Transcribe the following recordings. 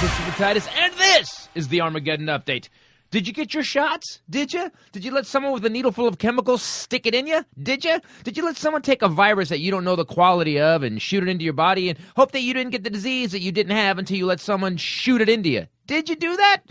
Christopher Titus, and this is the Armageddon Update. Did you get your shots? Did you? Did you let someone with a needle full of chemicals stick it in you? Did you? Did you let someone take a virus that you don't know the quality of and shoot it into your body and hope that you didn't get the disease that you didn't have until you let someone shoot it into you? Did you do that?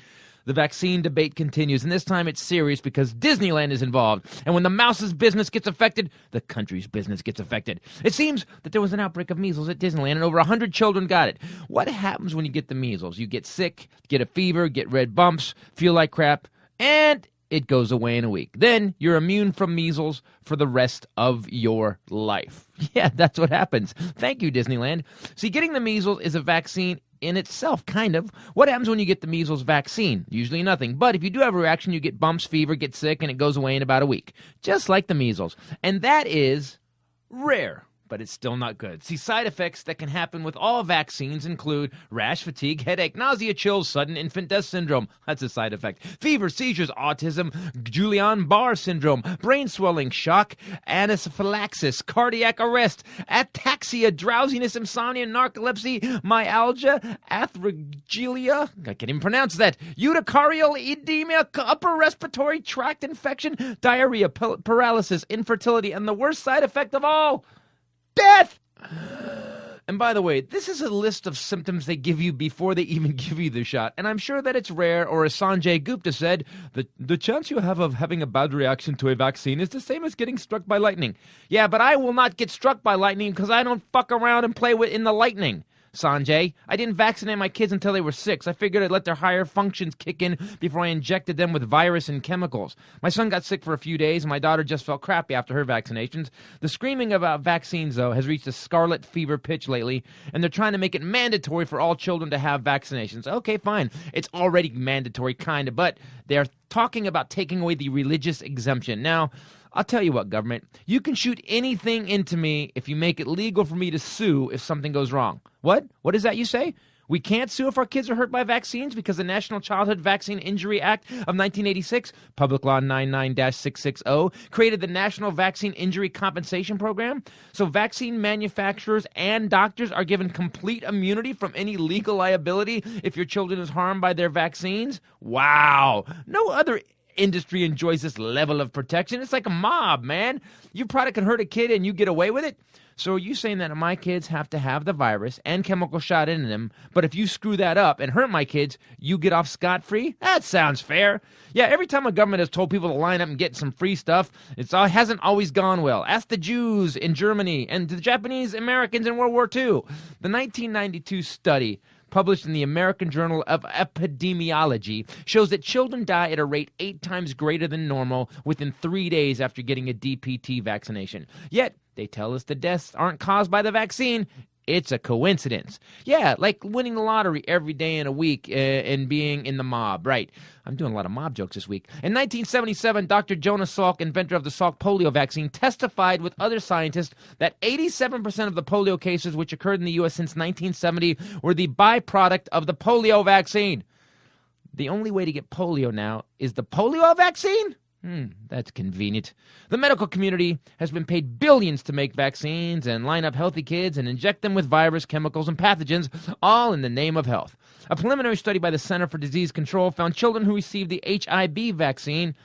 The vaccine debate continues, and this time it's serious because Disneyland is involved. And when the mouse's business gets affected, the country's business gets affected. It seems that there was an outbreak of measles at Disneyland, and over 100 children got it. What happens when you get the measles? You get sick, get a fever, get red bumps, feel like crap, and it goes away in a week. Then you're immune from measles for the rest of your life. Yeah, that's what happens. Thank you, Disneyland. See, getting the measles is a vaccine in itself, kind of. What happens when you get the measles vaccine? Usually nothing. But if you do have a reaction, you get bumps, fever, get sick, and it goes away in about a week. Just like the measles. And that is rare, but it's still not good. See, side effects that can happen with all vaccines include rash, fatigue, headache, nausea, chills, sudden infant death syndrome. That's a side effect. Fever, seizures, autism, Guillain-Barré syndrome, brain swelling, shock, anaphylaxis, cardiac arrest, ataxia, drowsiness, insomnia, narcolepsy, myalgia, arthralgia, I can't even pronounce that, urticarial edema, upper respiratory tract infection, diarrhea, paralysis, infertility, and the worst side effect of all, death! And by the way, this is a list of symptoms they give you before they even give you the shot. And I'm sure that it's rare, or as Sanjay Gupta said, the chance you have of having a bad reaction to a vaccine is the same as getting struck by lightning. Yeah, but I will not get struck by lightning because I don't fuck around and play in the lightning. Sanjay, I didn't vaccinate my kids until they were 6. I figured I'd let their higher functions kick in before I injected them with virus and chemicals. My son got sick for a few days, and my daughter just felt crappy after her vaccinations. The screaming about vaccines, though, has reached a scarlet fever pitch lately, and they're trying to make it mandatory for all children to have vaccinations. Okay, fine. It's already mandatory, kind of, but they're talking about taking away the religious exemption. Now, I'll tell you what, government, you can shoot anything into me if you make it legal for me to sue if something goes wrong. What? What is that you say? We can't sue if our kids are hurt by vaccines because the National Childhood Vaccine Injury Act of 1986, Public Law 99-660, created the National Vaccine Injury Compensation Program. So vaccine manufacturers and doctors are given complete immunity from any legal liability if your children is harmed by their vaccines? Wow. No other industry enjoys this level of protection. It's like a mob, man. Your product can hurt a kid and you get away with it? So are you saying that my kids have to have the virus and chemical shot into them, but if you screw that up and hurt my kids, you get off scot-free? That sounds fair. Yeah, every time a government has told people to line up and get some free stuff, it hasn't always gone well. Ask the Jews in Germany and the Japanese Americans in World War II. The 1992 study published in the American Journal of Epidemiology, shows that children die at a rate 8 times greater than normal within 3 days after getting a DPT vaccination. Yet, they tell us the deaths aren't caused by the vaccine. It's a coincidence. Yeah, like winning the lottery every day in a week and being in the mob. Right. I'm doing a lot of mob jokes this week. In 1977, Dr. Jonas Salk, inventor of the Salk polio vaccine, testified with other scientists that 87% of the polio cases which occurred in the U.S. since 1970 were the byproduct of the polio vaccine. The only way to get polio now is the polio vaccine? That's convenient. The medical community has been paid billions to make vaccines and line up healthy kids and inject them with virus, chemicals, and pathogens, all in the name of health. A preliminary study by the Center for Disease Control found children who received the HIV vaccine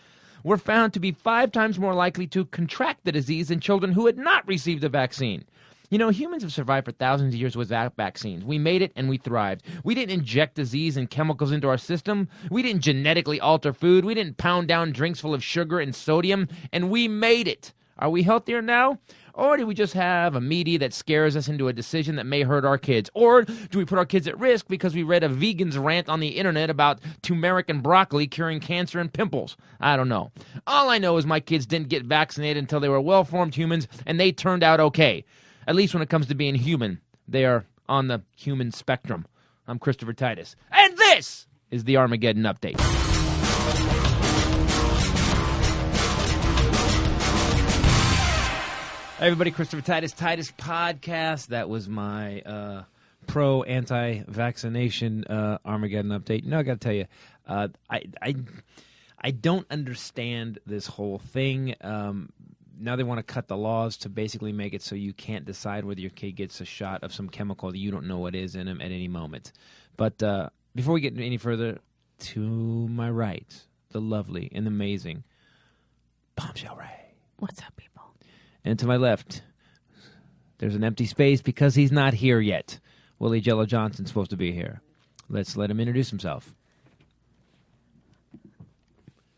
were found to be 5 times more likely to contract the disease than children who had not received the vaccine. You know, humans have survived for thousands of years without vaccines. We made it and we thrived. We didn't inject disease and chemicals into our system. We didn't genetically alter food. We didn't pound down drinks full of sugar and sodium, and we made it. Are we healthier now? Or do we just have a media that scares us into a decision that may hurt our kids? Or do we put our kids at risk because we read a vegan's rant on the internet about turmeric and broccoli curing cancer and pimples? I don't know. All I know is my kids didn't get vaccinated until they were well-formed humans, and they turned out okay. At least when it comes to being human, they are on the human spectrum. I'm Christopher Titus, and this is the Armageddon Update. Hey everybody, Christopher Titus Podcast. That was my pro-anti-vaccination Armageddon Update. You know, I got to tell you, I don't understand this whole thing. Now they want to cut the laws to basically make it so you can't decide whether your kid gets a shot of some chemical that you don't know what is in him at any moment. But before we get any further, to my right, the lovely and amazing Bombshell Rae. What's up, people? And to my left, there's an empty space because he's not here yet. Willie Jello Johnson's supposed to be here. Let's let him introduce himself.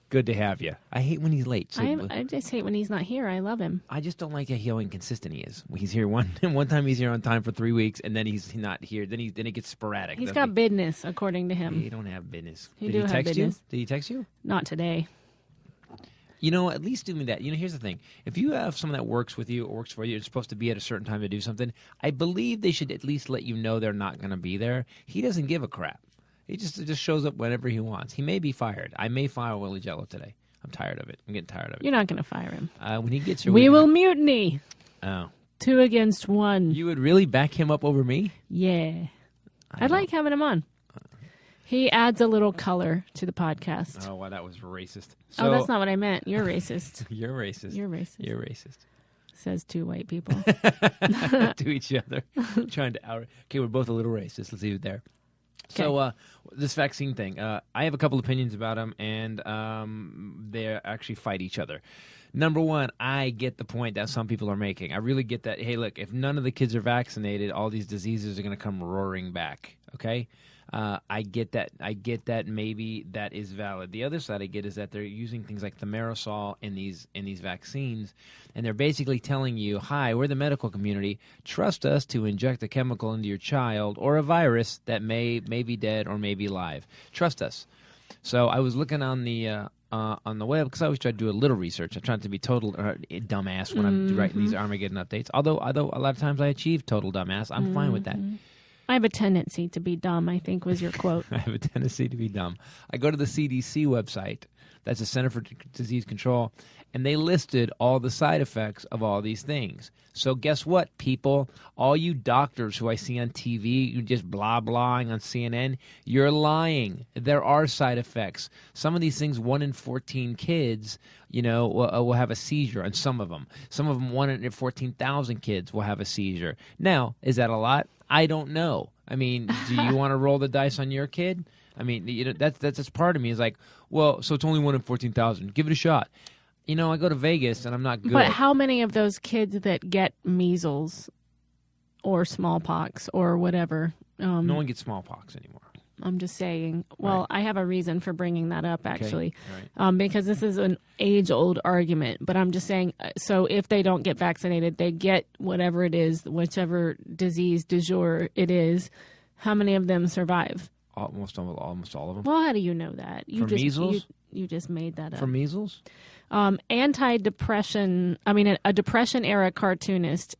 Good to have you. I hate when he's late. So I just hate when he's not here. I love him. I just don't like how inconsistent he is. He's here one time he's here on time for 3 weeks, and then he's not here. Then it gets sporadic. He's got business, according to him. He don't have business. Did he text you? Did he text you? Not today. You know, at least do me that. You know, here's the thing. If you have someone that works with you or works for you, it's supposed to be at a certain time to do something, I believe they should at least let you know they're not going to be there. He doesn't give a crap. He just shows up whenever he wants. He may be fired. I may fire Willie Jello today. I'm tired of it. I'm getting tired of it. You're not going to fire him. When he gets here, we will mutiny. Oh. 2 against 1. You would really back him up over me? Yeah. I like having him on. He adds a little color to the podcast. Oh, wow, that was racist. So, oh, that's not what I meant. You're racist. You're racist. You're racist. You're racist. Says 2 white people. To each other. Trying to out. Okay, we're both a little racist. Let's leave it there. Okay. So this vaccine thing, I have a couple opinions about them, and they actually fight each other. Number one, I get the point that some people are making. I really get that. Hey, look, if none of the kids are vaccinated, all these diseases are going to come roaring back. Okay, I get that. I get that. Maybe that is valid. The other side I get is that they're using things like thimerosal in these vaccines, and they're basically telling you, "Hi, we're the medical community. Trust us to inject a chemical into your child or a virus that may be dead or may be live. Trust us." So I was looking on the web because I always try to do a little research. I try not to be total dumbass when I'm writing these Armageddon updates. Although a lot of times I achieve total dumbass, I'm fine with that. I have a tendency to be dumb, I think was your quote. I have a tendency to be dumb. I go to the CDC website. That's the Center for Disease Control. And they listed all the side effects of all these things. So guess what, people? All you doctors who I see on TV, you just blah-blahing on CNN, you're lying. There are side effects. Some of these things, 1 in 14 kids, will have a seizure, and some of them. Some of them, 1 in 14,000 kids will have a seizure. Now, is that a lot? I don't know. I mean, do you want to roll the dice on your kid? I mean, that's just part of me is like, well, so it's only 1 in 14,000. Give it a shot. I go to Vegas and I'm not good. But how many of those kids that get measles or smallpox or whatever? No one gets smallpox anymore. I'm just saying. Well, Right. I have a reason for bringing that up, actually, Right. because this is an age-old argument. But I'm just saying, so if they don't get vaccinated, they get whatever it is, whichever disease du jour it is. How many of them survive? Almost all of them. Well, how do you know that? For measles? You just made that up. For measles? Anti-depression, a depression-era cartoonist.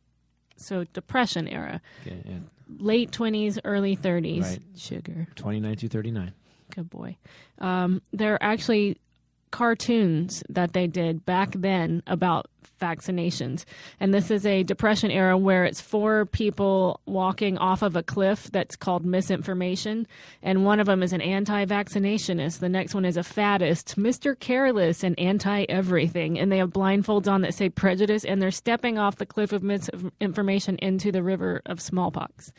So depression era. Okay, yeah. Late 20s, early 30s. Right. Sugar. 29 to 39. Good boy. There are actually cartoons that they did back then about vaccinations. And this is a depression era where it's 4 people walking off of a cliff that's called misinformation. And one of them is an anti-vaccinationist. The next one is a faddist, Mr. Careless, and anti-everything. And they have blindfolds on that say prejudice, and they're stepping off the cliff of misinformation into the river of smallpox.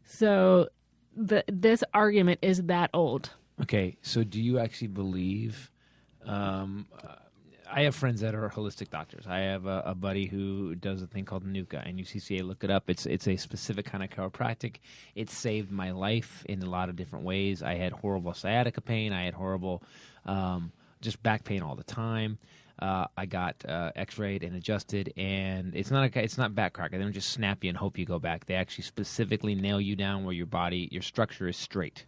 So this argument is that old. Okay, so do you actually believe... I have friends that are holistic doctors. I have a buddy who does a thing called NUCA, NUCCA. Look it up. It's a specific kind of chiropractic. It saved my life in a lot of different ways. I had horrible sciatica pain. I had horrible just back pain all the time. I got X-rayed and adjusted, and it's not back crack. They don't just snap you and hope you go back. They actually specifically nail you down where your structure is straight.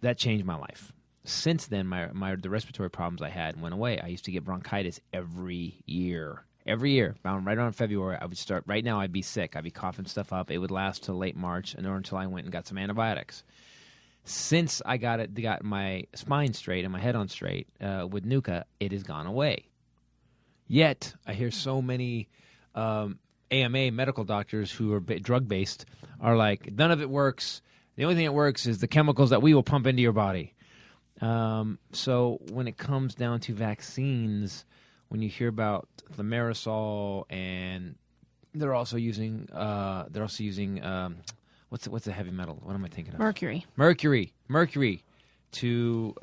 That changed my life. Since then, the respiratory problems I had went away. I used to get bronchitis every year. Every year, right around February, I would start. Right now, I'd be sick. I'd be coughing stuff up. It would last till late March, or until I went and got some antibiotics. Since I got my spine straight and my head on straight with NUCA, it has gone away. Yet, I hear so many AMA medical doctors who are drug-based are like, none of it works. The only thing that works is the chemicals that we will pump into your body. So when it comes down to vaccines, when you hear about thimerosal, and they're also using what's what's the heavy metal? What am I thinking of? Mercury. To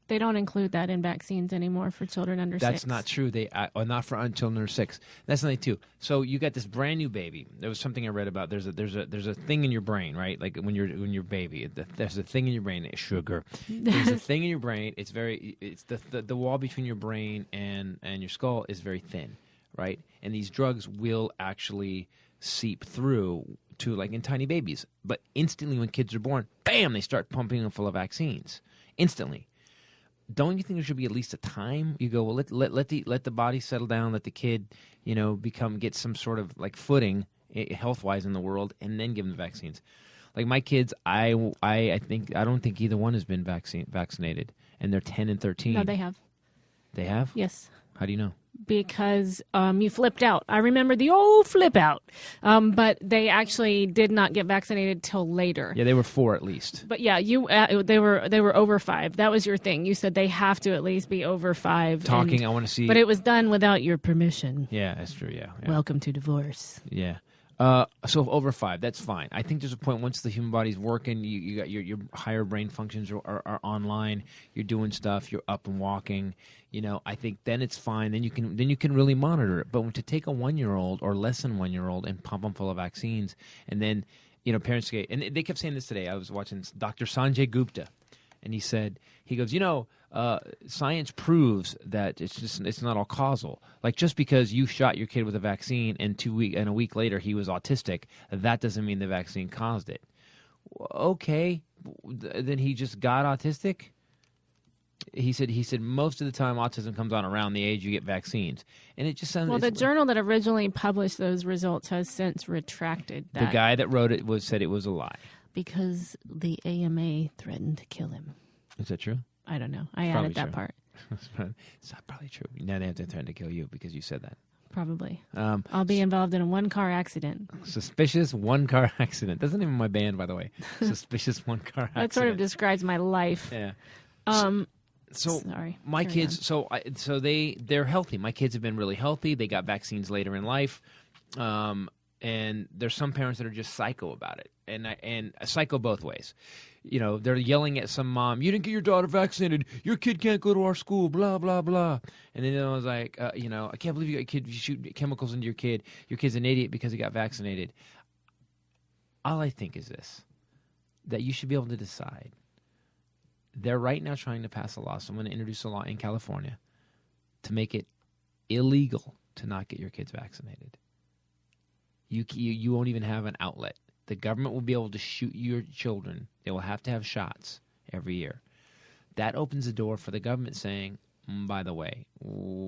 They don't include that in vaccines anymore for children under 6. That's not true. They are not for children under 6. That's something too. So you got this brand new baby. There was something I read about. There's a thing in your brain, right? Like when you're baby, there's a thing in your brain. Sugar. There's a thing in your brain. It's the wall between your brain and your skull is very thin, right? And these drugs will actually seep through to like in tiny babies. But instantly when kids are born, bam, they start pumping them full of vaccines instantly. Don't you think there should be at least a time? You go, well, let the body settle down, let the kid, get some sort of like footing health wise in the world, and then give them the vaccines. Like my kids, I don't think either one has been vaccinated, and they're 10 and 13. No, they have. They have? Yes. How do you know? Because you flipped out. I remember the old flip out. But they actually did not get vaccinated till later. Yeah, they were 4 at least. But yeah, they were over 5. That was your thing. You said they have to at least be over 5. I want to see. But it was done without your permission. Yeah, that's true. Yeah. Welcome to divorce. Yeah. So over 5, that's fine. I think there's a point once the human body's working, you got your higher brain functions are online. You're doing stuff. You're up and walking. I think then it's fine. Then you can really monitor it. But to take a 1-year-old or less than 1-year-old and pump them full of vaccines, and then parents get, and they kept saying this today. I was watching Dr. Sanjay Gupta, and he goes, science proves that it's not all causal. Like just because you shot your kid with a vaccine and a week later he was autistic, that doesn't mean the vaccine caused it. Okay, then he just got autistic. He said most of the time autism comes on around the age you get vaccines, and it just sounds. Well, the journal that originally published those results has since retracted that. The guy that wrote it said it was a lie because the AMA threatened to kill him. Is that true? I don't know. I added that part. It's not probably true. Now they have to threaten to kill you because you said that. Probably. I'll be involved in a 1-car accident. Suspicious 1-car accident. That's not even my band, by the way. Suspicious 1-car accident. That sort of describes my life. Yeah. So sorry. My kids. So they're healthy. My kids have been really healthy. They got vaccines later in life. And there's some parents that are just psycho about it, and psycho both ways. They're yelling at some mom, "You didn't get your daughter vaccinated. Your kid can't go to our school." Blah blah blah. And then I was like, I can't believe you got a kid. You shoot chemicals into your kid. Your kid's an idiot because he got vaccinated. All I think is this: that you should be able to decide. They're right now trying to pass a law. So I'm going to introduce a law in California to make it illegal to not get your kids vaccinated. You won't even have an outlet. The government will be able to shoot your children. They will have to have shots every year. That opens the door for the government saying, by the way,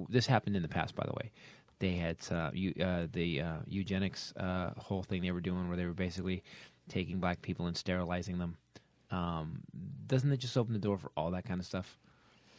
this happened in the past, by the way. They had the eugenics whole thing they were doing where they were basically taking black people and sterilizing them. Doesn't it just open the door for all that kind of stuff?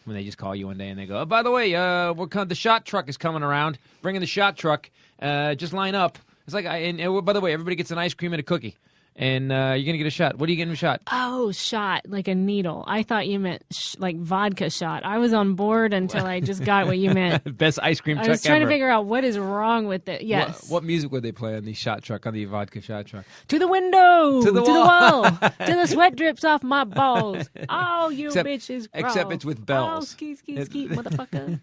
When they just call you one day and they go, "Oh, by the way, the shot truck is coming around. Bringing the shot truck. Just line up." It's like, and by the way, everybody gets an ice cream and a cookie, and you're gonna get a shot. What are you getting a shot? Oh, shot, like a needle. I thought you meant like vodka shot. I was on board until I just got what you meant. Best ice cream truck ever. I was trying to figure out what is wrong with it. Yes. What music would they play on the shot truck, on the vodka shot truck? To the window. To the wall. To the sweat drips off my balls. Oh, you bitches. Crawl. Except it's with bells. Oh, ski, motherfucker.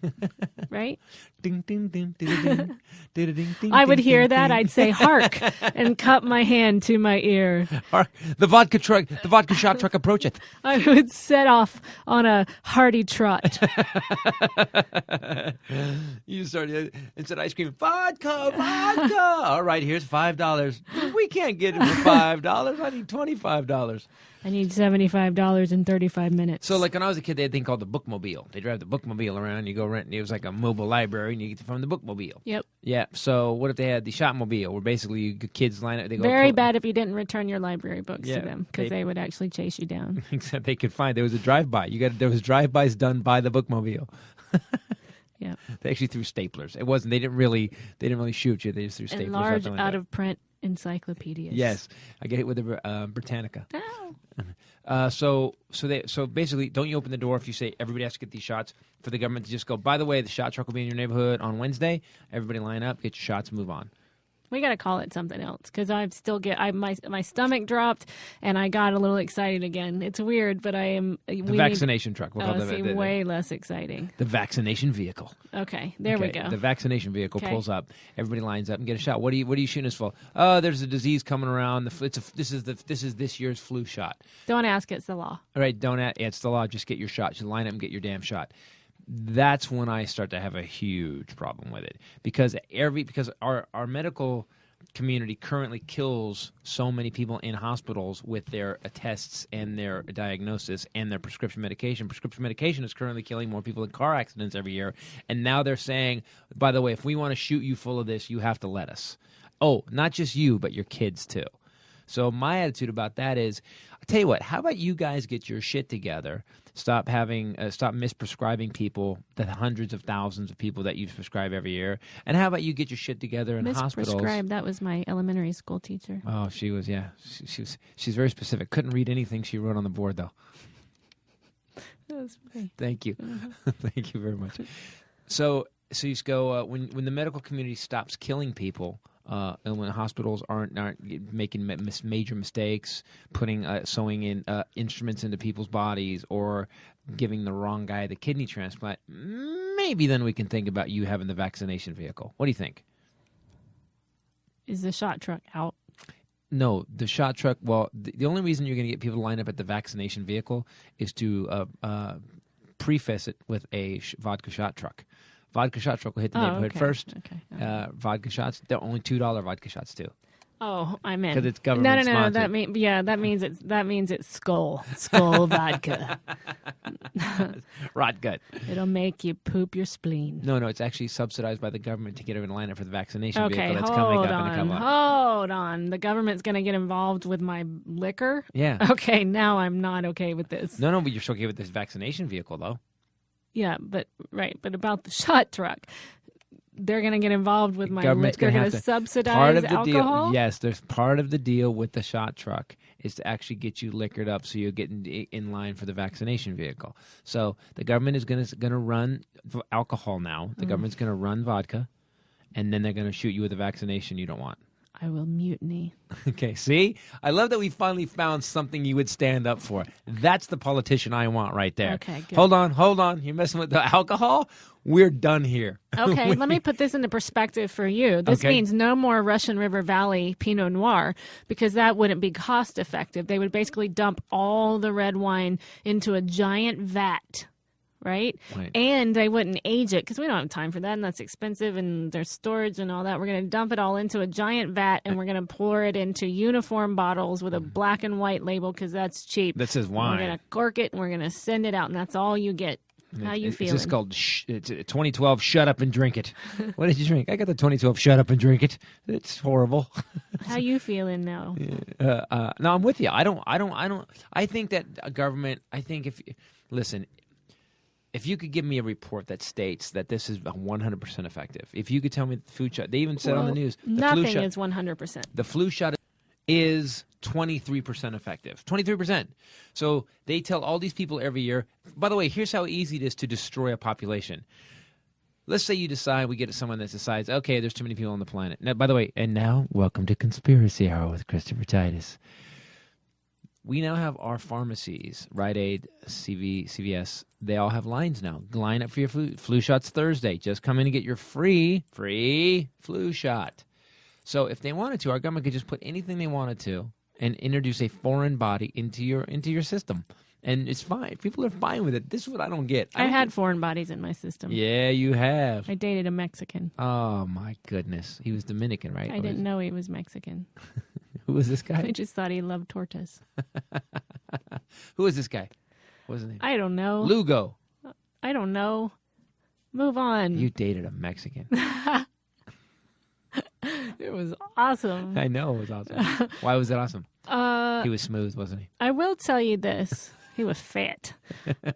Right? Ding, ding, ding, ding, ding, ding, ding, ding. I would hear that. I'd say, "Hark," and cup my hand to my ear. Hark, the vodka shot truck approacheth. I would set off on a hearty trot. You started and said, "Ice cream, vodka." All right, here's $5. We can't get it for $5. I need $25. I need $75 in 35 minutes. So, like when I was a kid, they had a thing called the bookmobile. They drive the bookmobile around. You go rent. It was like a mobile library, and you get it from the bookmobile. Yep. Yeah. So, what if they had the shotmobile, where basically kids line up? They go very bad if you didn't return your library books to them because they would actually chase you down. Except they could find there was a drive-by. There was drive-bys done by the bookmobile. Yeah. They actually threw staplers. It wasn't. They didn't really shoot you. They just threw staplers. And large out of print encyclopedias. Yes, I get hit with a Britannica. Oh. So basically, don't you open the door if you say everybody has to get these shots for the government to just go, by the way, the shot truck will be in your neighborhood on Wednesday. Everybody line up, get your shots, move on. We got to call it something else because I've still my stomach dropped and I got a little excited again. It's weird, but I am the vaccination truck. We'll call it way less exciting. The vaccination vehicle. Okay, there we go. The vaccination vehicle pulls up. Everybody lines up and get a shot. What are you shooting us for? Oh, there's a disease coming around. This is this year's flu shot. Don't ask. It's the law. All right, don't ask. It's the law. Just get your shot. Just line up and get your damn shot. That's when I start to have a huge problem with it because our medical community currently kills so many people in hospitals with their tests and their diagnosis and their prescription medication. Prescription medication is currently killing more people in car accidents every year, and now they're saying, by the way, if we want to shoot you full of this, you have to let us. Oh, not just you, but your kids too. So my attitude about that is, I'll tell you what, how about you guys get your shit together, stop misprescribing people, the hundreds of thousands of people that you prescribe every year, and how about you get your shit together in hospitals. Misprescribed, that was my elementary school teacher. Oh, she was, yeah. She's very specific. Couldn't read anything she wrote on the board, though. That was funny. Thank you. Thank you very much. So you go, when the medical community stops killing people, and when hospitals aren't making major mistakes, sewing in instruments into people's bodies or giving the wrong guy the kidney transplant, maybe then we can think about you having the vaccination vehicle. What do you think? Is the shot truck out? No, the shot truck, well, the only reason you're going to get people to line up at the vaccination vehicle is to preface it with a vodka shot truck. Vodka shot truck will hit the neighborhood first. Okay. Vodka shots, they're only $2 vodka shots too. Oh, I'm in. Because it's government sponsored. That means it's skull vodka. Rot gut. It'll make you poop your spleen. No, it's actually subsidized by the government to get everyone to line up for the vaccination vehicle that's hold coming on, up in a couple of Hold on. The government's going to get involved with my liquor? Yeah. Okay, now I'm not okay with this. No, but you're still okay with this vaccination vehicle, though. Yeah, but about the shot truck, they're going to get involved with my liquor. They're going to subsidize part of the alcohol? Deal, yes, there's part of the deal with the shot truck is to actually get you liquored up so you'll get in line for the vaccination vehicle. So the government is going to run alcohol now. The government's going to run vodka, and then they're going to shoot you with a vaccination you don't want. I will mutiny. Okay, see? I love that we finally found something you would stand up for. That's the politician I want right there. Okay, good. Hold on. You're messing with the alcohol? We're done here. Okay, let me put this into perspective for you. This means no more Russian River Valley Pinot Noir because that wouldn't be cost effective. They would basically dump all the red wine into a giant vat. Right? And they wouldn't age it because we don't have time for that, and that's expensive, and there's storage and all that. We're going to dump it all into a giant vat, and we're going to pour it into uniform bottles with a black and white label because that's cheap. That says wine. We're going to cork it, and we're going to send it out, and that's all you get. How you feeling? It's called 2012 Shut Up and Drink It. What did you drink? I got the 2012 Shut Up and Drink It. It's horrible. How you feeling now? No, I'm with you. I think that government, listen, if you could give me a report that states that this is 100% effective, if you could tell me the food shot, they even said on the news, nothing is 100%. The flu shot is 23% effective. 23%. So they tell all these people every year, by the way, here's how easy it is to destroy a population. Let's say you decide, we get someone that decides, okay, there's too many people on the planet. Now, by the way, and now, welcome to Conspiracy Hour with Christopher Titus. We now have our pharmacies, Rite Aid, CVS, they all have lines now. Line up for your flu shots Thursday. Just come in and get your free flu shot. So if they wanted to, our government could just put anything they wanted to and introduce a foreign body into your system. And it's fine. People are fine with it. This is what I don't get. I had foreign bodies in my system. Yeah, you have. I dated a Mexican. Oh, my goodness. He was Dominican, right? I didn't know he was Mexican. Who was this guy? I just thought he loved tortas. Who was this guy? What was his name? I don't know. Lugo. I don't know. Move on. You dated a Mexican. It was awesome. I know it was awesome. Why was it awesome? He was smooth, wasn't he? I will tell you this. He was fat.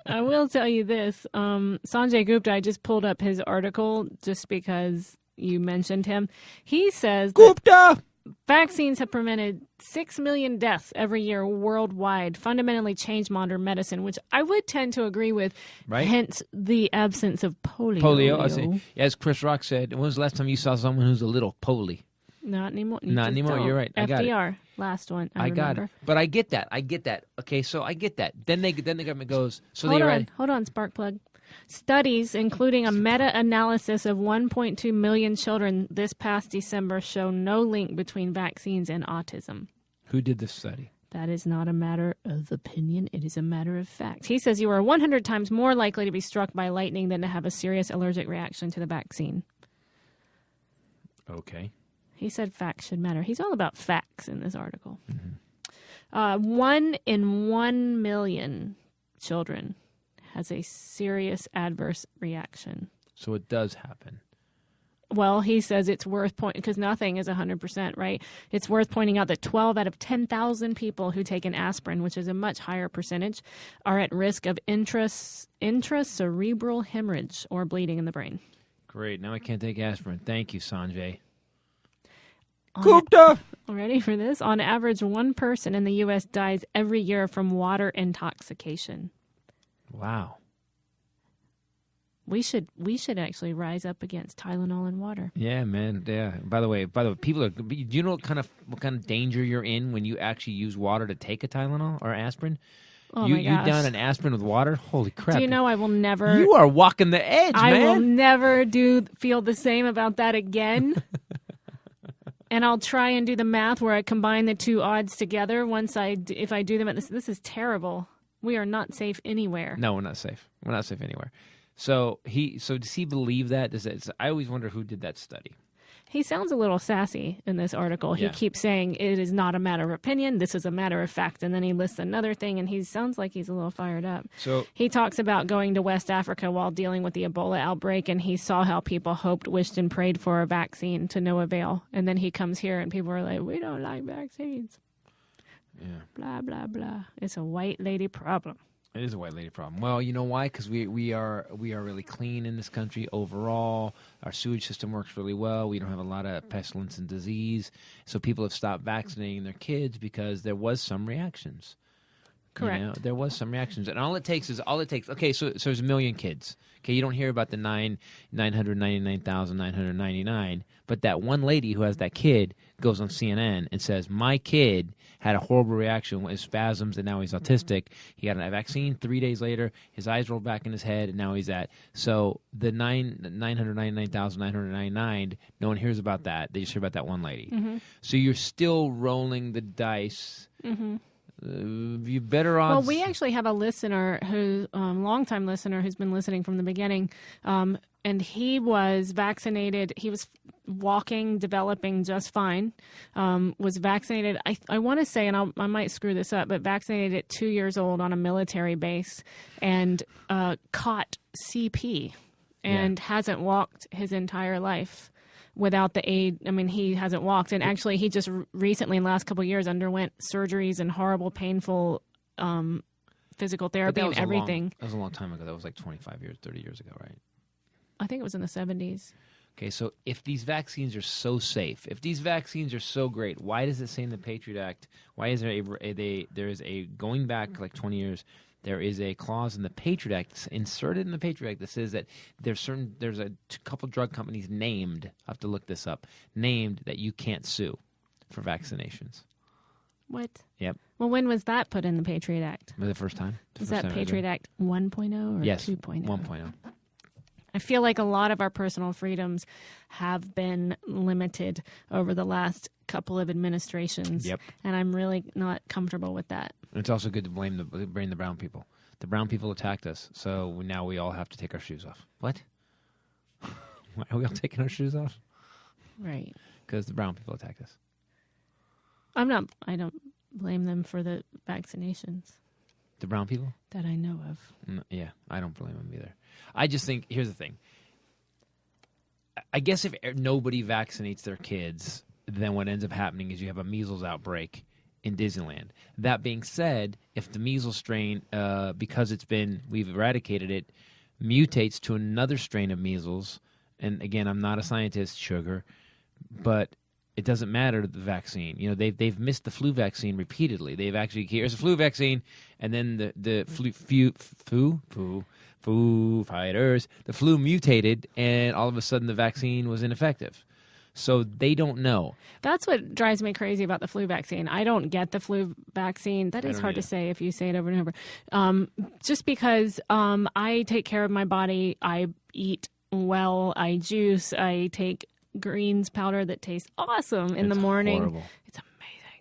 I will tell you this. Sanjay Gupta, I just pulled up his article just because you mentioned him. He says Gupta! Vaccines have prevented 6 million deaths every year worldwide, fundamentally changed modern medicine, which I would tend to agree with, right? Hence the absence of polio. I see. As Chris Rock said, when was the last time you saw someone who's a little poly? Not anymore. You Not just anymore. don't. You're right. I got it. FDR, last one. I got remember. it. But I get that. Okay, so I get that. Then the government goes. So Hold they on, Sparkplug. Studies, including a meta-analysis of 1.2 million children this past December, show no link between vaccines and autism. Who did this study? That is not a matter of opinion. It is a matter of fact. He says you are 100 times more likely to be struck by lightning than to have a serious allergic reaction to the vaccine. Okay. He said facts should matter. He's all about facts in this article. 1 in 1 million children has a serious adverse reaction. So it does happen. Well, he says it's worth pointing, because nothing is 100%, right? It's worth pointing out that 12 out of 10,000 people who take an aspirin, which is a much higher percentage, are at risk of intracerebral hemorrhage or bleeding in the brain. Great. Now I can't take aspirin. Thank you, Sanjay. Gupta! Ready for this? On average, one person in the U.S. dies every year from water intoxication. Wow. We should actually rise up against Tylenol and water. Yeah, man. Yeah. By the way, people are. Do you know what kind of danger you're in when you actually use water to take a Tylenol or aspirin? Oh my gosh. You down an aspirin with water? Holy crap! Do you know I will never? You are walking the edge, man. I will never feel the same about that again. And I'll try and do the math where I combine the two odds together. If I do them at this is terrible. We are not safe anywhere. No, we're not safe. We're not safe anywhere. So does he believe that? I always wonder who did that study. He sounds a little sassy in this article. Yeah. He keeps saying it is not a matter of opinion. This is a matter of fact. And then he lists another thing, and he sounds like he's a little fired up. So he talks about going to West Africa while dealing with the Ebola outbreak, and he saw how people hoped, wished, and prayed for a vaccine to no avail. And then he comes here, and people are like, we don't like vaccines. Yeah. Blah, blah, blah. It's a white lady problem. It is a white lady problem. Well, you know why? Because we are really clean in this country overall. Our sewage system works really well. We don't have a lot of pestilence and disease. So people have stopped vaccinating their kids because there was some reactions. Correct. You know, there was some reactions, and all it takes. Okay, so there's a million kids. Okay, you don't hear about the 999,999, but that one lady who has that kid goes on CNN and says, "My kid had a horrible reaction with spasms, and now he's autistic. He got a vaccine 3 days later. His eyes rolled back in his head, and now he's at." So the 999,999, no one hears about that. They just hear about that one lady. Mm-hmm. So you're still rolling the dice. Mm-hmm. You better odds. Well, we actually have a listener longtime listener who's been listening from the beginning, and he was vaccinated. He was walking, developing just fine. Was vaccinated. I want to say, and I might screw this up, but vaccinated at 2 years old on a military base, and caught CP, and hasn't walked his entire life without the aid. I mean, he hasn't walked. And actually, he just recently, in the last couple of years, underwent surgeries and horrible, painful physical therapy and everything. That was a long time ago. That was like 25 years, 30 years ago, right? I think it was in the 70s. Okay, so if these vaccines are so safe, if these vaccines are so great, why does it say in the Patriot Act, why is there there is a, going back like 20 years, there is a clause in the Patriot Act, inserted in the Patriot Act, that says that there's a couple drug companies named, I have to look this up, named that you can't sue for vaccinations. What? Yep. Well, when was that put in the Patriot Act? For the first time. Is that Patriot Act 1.0 or yes, 2.0? 1.0. I feel like a lot of our personal freedoms have been limited over the last couple of administrations. Yep. And I'm really not comfortable with that. It's also good to blame the brown people. The brown people attacked us, so now we all have to take our shoes off. What? Why are we all taking our shoes off? Right. Because the brown people attacked us. I don't blame them for the vaccinations. The brown people? That I know of. Yeah, I don't blame them either. I just think, here's the thing. I guess if nobody vaccinates their kids, then what ends up happening is you have a measles outbreak in Disneyland. That being said, if the measles strain, because we've eradicated it, mutates to another strain of measles, and again, I'm not a scientist, sugar, but it doesn't matter the vaccine. You know, they've missed the flu vaccine repeatedly. They've actually, here's a flu vaccine, and then the Foo Fighters, the flu mutated, and all of a sudden the vaccine was ineffective. So they don't know. That's what drives me crazy about the flu vaccine. I don't get the flu vaccine. That is hard to say if you say it over and over. Just because I take care of my body. I eat well. I juice. I take greens powder that tastes awesome in the morning. Horrible. It's amazing.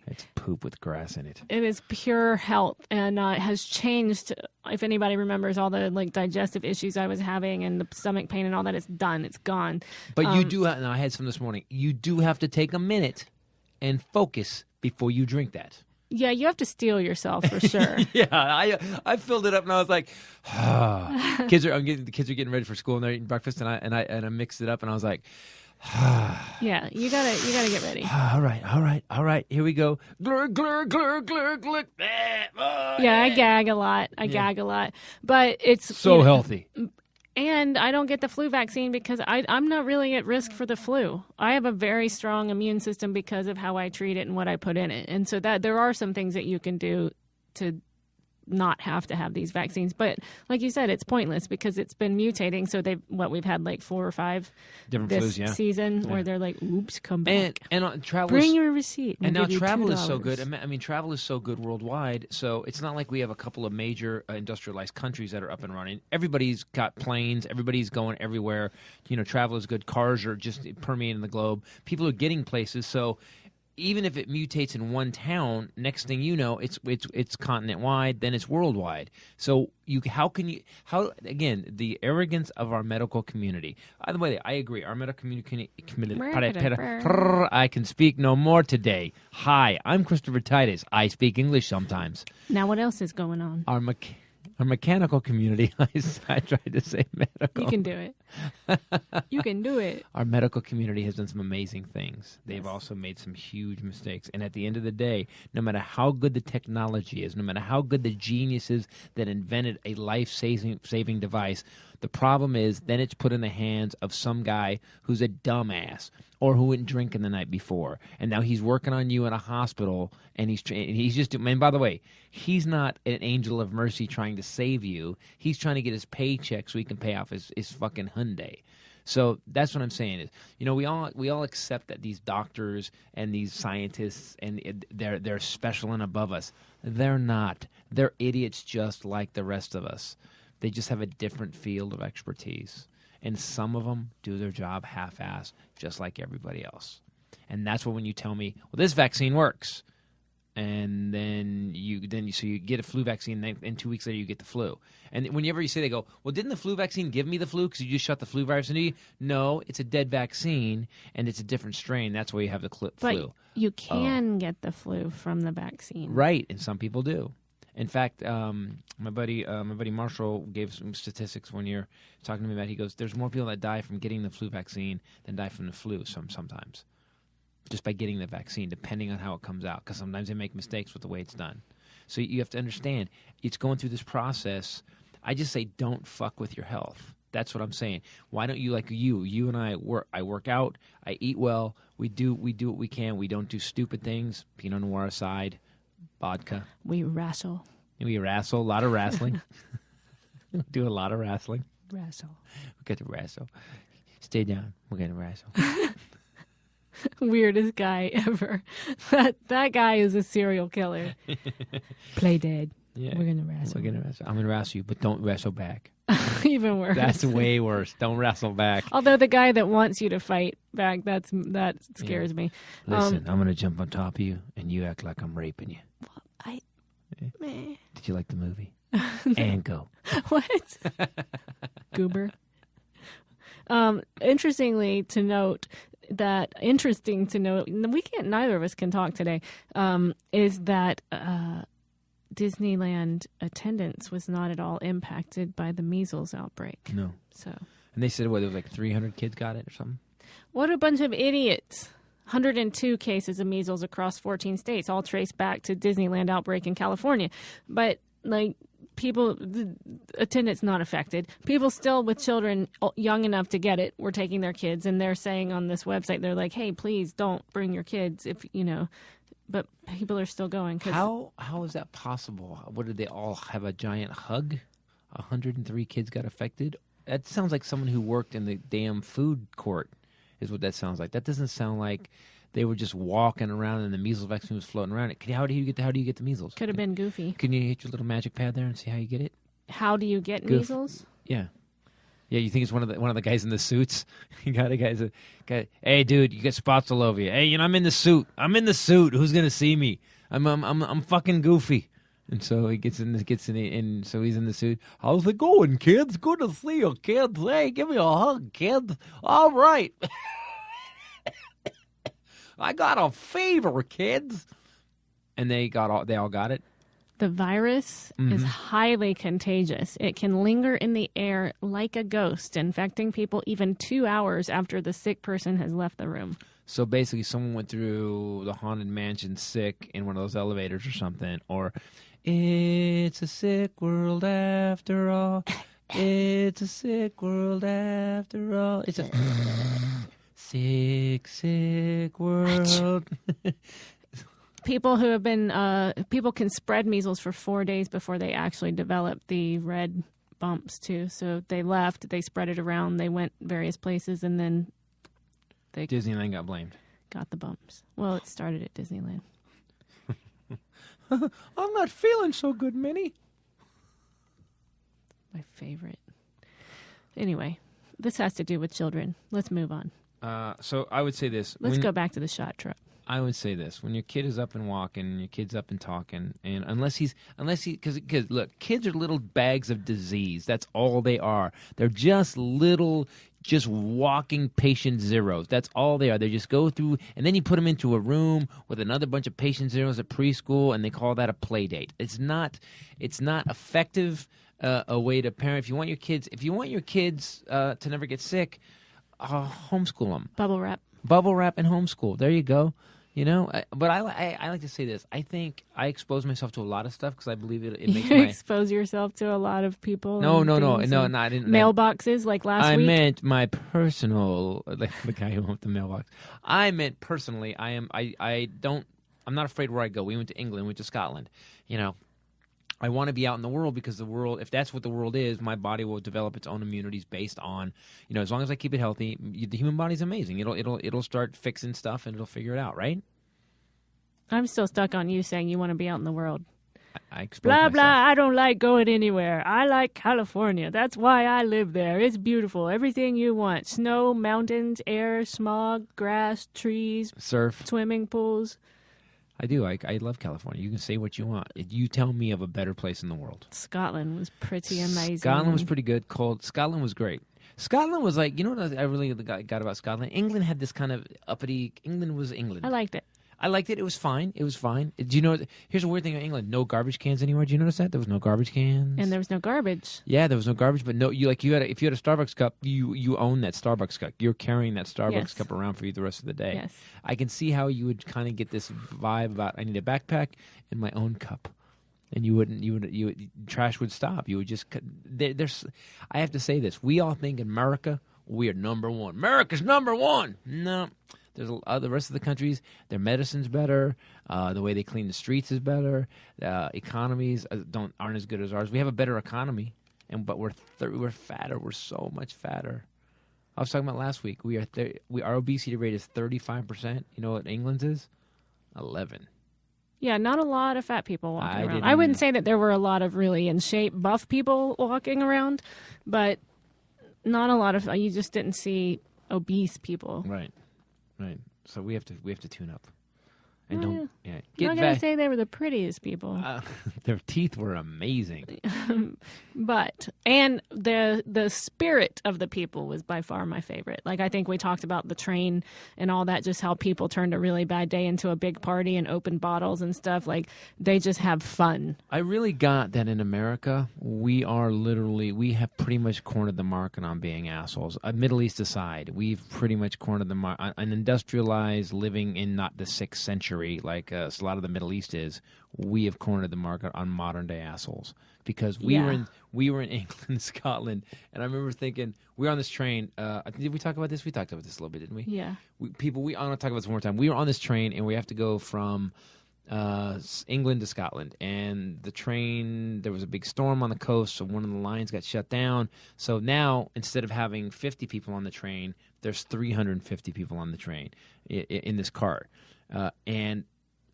It's poop with grass in it. It is pure health, and it has changed. If anybody remembers all the digestive issues I was having and the stomach pain and all that, it's done. It's gone. But you do have, and I had some this morning, you do have to take a minute and focus before you drink that. Yeah, you have to steel yourself for sure. Yeah, I filled it up and I was like, the kids are getting ready for school and they're eating breakfast and I mixed it up and I was like, yeah, you gotta get ready. All right. Here we go. Glur, glur, glur, glur, glur. Yeah, I gag a lot, but it's so healthy. And I don't get the flu vaccine because I'm not really at risk for the flu. I have a very strong immune system because of how I treat it and what I put in it. And so that there are some things that you can do to not have to have these vaccines. But like you said, it's pointless because it's been mutating. So we've had 4 or 5 different this flus, season where they're like, oops, come back. And travel bring your receipt. And now travel $2. is so good. I mean, travel is so good worldwide. So it's not like we have a couple of major industrialized countries that are up and running. Everybody's got planes. Everybody's going everywhere. Travel is good. Cars are just permeating the globe. People are getting places. So even if it mutates in one town, next thing you know, it's continent wide, then it's worldwide. So how again, the arrogance of our medical community. By the way, I agree. Our medical community I can speak no more today. Hi, I'm Christopher Titus. I speak English sometimes. Now what else is going on? Our mechanical community, I tried to say medical. You can do it. You can do it. Our medical community has done some amazing things. They've also made some huge mistakes. And at the end of the day, no matter how good the technology is, no matter how good the genius is that invented a life-saving device, the problem is then it's put in the hands of some guy who's a dumbass or who went drinking the night before. And now he's working on you in a hospital, and he's just – and by the way, he's not an angel of mercy trying to save you. He's trying to get his paycheck so he can pay off his fucking Hyundai. So that's what I'm saying is, we all accept that these doctors and these scientists and they're special and above us. They're not. They're idiots just like the rest of us. They just have a different field of expertise. And some of them do their job half-assed, just like everybody else. And that's when you tell me, well, this vaccine works. And then you get a flu vaccine, and 2 weeks later you get the flu. And whenever you say, they go, well, didn't the flu vaccine give me the flu because you just shot the flu virus into you? No, it's a dead vaccine, and it's a different strain. That's why you have the flu. But you can get the flu from the vaccine. Right, and some people do. In fact, my buddy Marshall gave some statistics one year talking to me about. He goes, "There's more people that die from getting the flu vaccine than die from the flu. Sometimes, just by getting the vaccine, depending on how it comes out, because sometimes they make mistakes with the way it's done. So you have to understand, it's going through this process. I just say, don't fuck with your health. That's what I'm saying. Why don't you, like you and I work? I work out. I eat well. We do what we can. We don't do stupid things. Pinot Noir aside." Vodka. We wrestle. We wrestle. A lot of wrestling. Do a lot of wrestling. Wrestle. We got to wrestle. Stay down. We're going to wrestle. Weirdest guy ever. That guy is a serial killer. Play dead. Yeah. We're going to wrestle. We're going to wrestle. I'm going to wrestle you, but don't wrestle back. Even worse. That's way worse. Don't wrestle back. Although the guy that wants you to fight back, that scares me. Listen, I'm going to jump on top of you, and you act like I'm raping you. Meh. Did you like the movie? And go. What? Goober. Interesting to note, neither of us can talk today, is that Disneyland attendance was not at all impacted by the measles outbreak. No. So. And they said, there was 300 kids got it or something? What a bunch of idiots. 102 cases of measles across 14 states, all traced back to Disneyland outbreak in California. But, people, the attendance not affected. People still with children young enough to get it were taking their kids, and they're saying on this website, they're like, hey, please don't bring your kids if, but people are still going. How is that possible? What, did they all have a giant hug? 103 kids got affected? That sounds like someone who worked in the damn food court is what that sounds like. That doesn't sound like they were just walking around and the measles vaccine was floating around. How do you get the measles? Could have been Goofy. Can you hit your little magic pad there and see how you get it? How do you get measles? Yeah. Yeah, you think it's one of the guys in the suits? You got a guy. Hey, dude, you got spots all over you. Hey, I'm in the suit. Who's gonna see me? I'm fucking Goofy. And so he gets in, and so he's in the suit. How's it going, kids? Good to see you, kids. Hey, give me a hug, kids. All right. I got a fever, kids. And they all got it. The virus is highly contagious. It can linger in the air like a ghost, infecting people even 2 hours after the sick person has left the room. So basically, someone went through the Haunted Mansion sick in one of those elevators or something, or it's a sick world after all. It's a sick world after all. It's a sick world. People who have been people can spread measles for 4 days before they actually develop the red bumps too. So they left, they spread it around, they went various places, and then they Disneyland got blamed. Got the bumps. Well, it started at Disneyland. I'm not feeling so good, Minnie. My favorite. Anyway, this has to do with children. Let's move on. So I would say this. Let's go back to the shot truck. I would say this: when your kid is up and walking, your kid's up and talking, and unless he, because look, kids are little bags of disease. That's all they are. They're just little, just walking patient zeros. That's all they are. They just go through, and then you put them into a room with another bunch of patient zeros at preschool, and they call that a play date. It's not effective. A way to parent. If you want your kids to never get sick, homeschool them. Bubble wrap, and homeschool. There you go. You know, but I like to say this. I think I expose myself to a lot of stuff because I believe it makes you my... expose yourself to a lot of people. No, I didn't. Mailboxes like last week. I meant my personal, like the guy who went the mailbox. I meant personally. I'm not afraid where I go. We went to England. We went to Scotland. You know, I want to be out in the world because the world, if that's what the world is, my body will develop its own immunities based on, you know, as long as I keep it healthy. The human body's amazing. It'll start fixing stuff and it'll figure it out, right? I'm still stuck on you saying you want to be out in the world. I expose blah myself. blah. I don't like going anywhere. I like California. That's why I live there. It's beautiful. Everything you want: snow, mountains, air, smog, grass, trees, surf, swimming pools. I do. I love California. You can say what you want. You tell me of a better place in the world. Scotland was pretty amazing. Scotland was pretty good. Cold. Scotland was great. Scotland was like, you know what I really got about Scotland? England had this kind of uppity... England was England. I liked it. It was fine. Do you know... Here's a weird thing about England. No garbage cans anywhere. Do you notice that? There was no garbage cans. And there was no garbage. Yeah, there was no garbage. But no, if you had a Starbucks cup, you own that Starbucks cup. You're carrying that Starbucks cup around for you the rest of the day. Yes. I can see how you would kind of get this vibe about, I need a backpack and my own cup. And trash would stop. You would just... I have to say this. We all think in America, we are number one. America's number one. No. There's the rest of the countries, their medicine's better. The way they clean the streets is better. Economies aren't as good as ours. We have a better economy, but we're fatter. We're so much fatter. I was talking about last week. Our obesity rate is 35%. You know what England's is? 11. Yeah, not a lot of fat people walking around. I wouldn't say that there were a lot of really in shape, buff people walking around, but not a lot of. You just didn't see obese people. Right. So we have to tune up. And I'm get not going to say they were the prettiest people. Their teeth were amazing. And the spirit of the people was by far my favorite. Like, I think we talked about the train and all that, just how people turned a really bad day into a big party and open bottles and stuff. Like, they just have fun. I really got that in America, we have pretty much cornered the market on being assholes. Middle East aside, we've pretty much cornered the market. An industrialized living in not the 6th century, like a lot of the Middle East is, we have cornered the market on modern day assholes because we were in England, Scotland, and I remember thinking we were on this train. Did we talk about this? We talked about this a little bit, didn't we? Yeah. I want to talk about this one more time. We were on this train and we have to go from England to Scotland, and the train, there was a big storm on the coast, so one of the lines got shut down. So now, instead of having 50 people on the train, there's 350 people on the train in this cart. And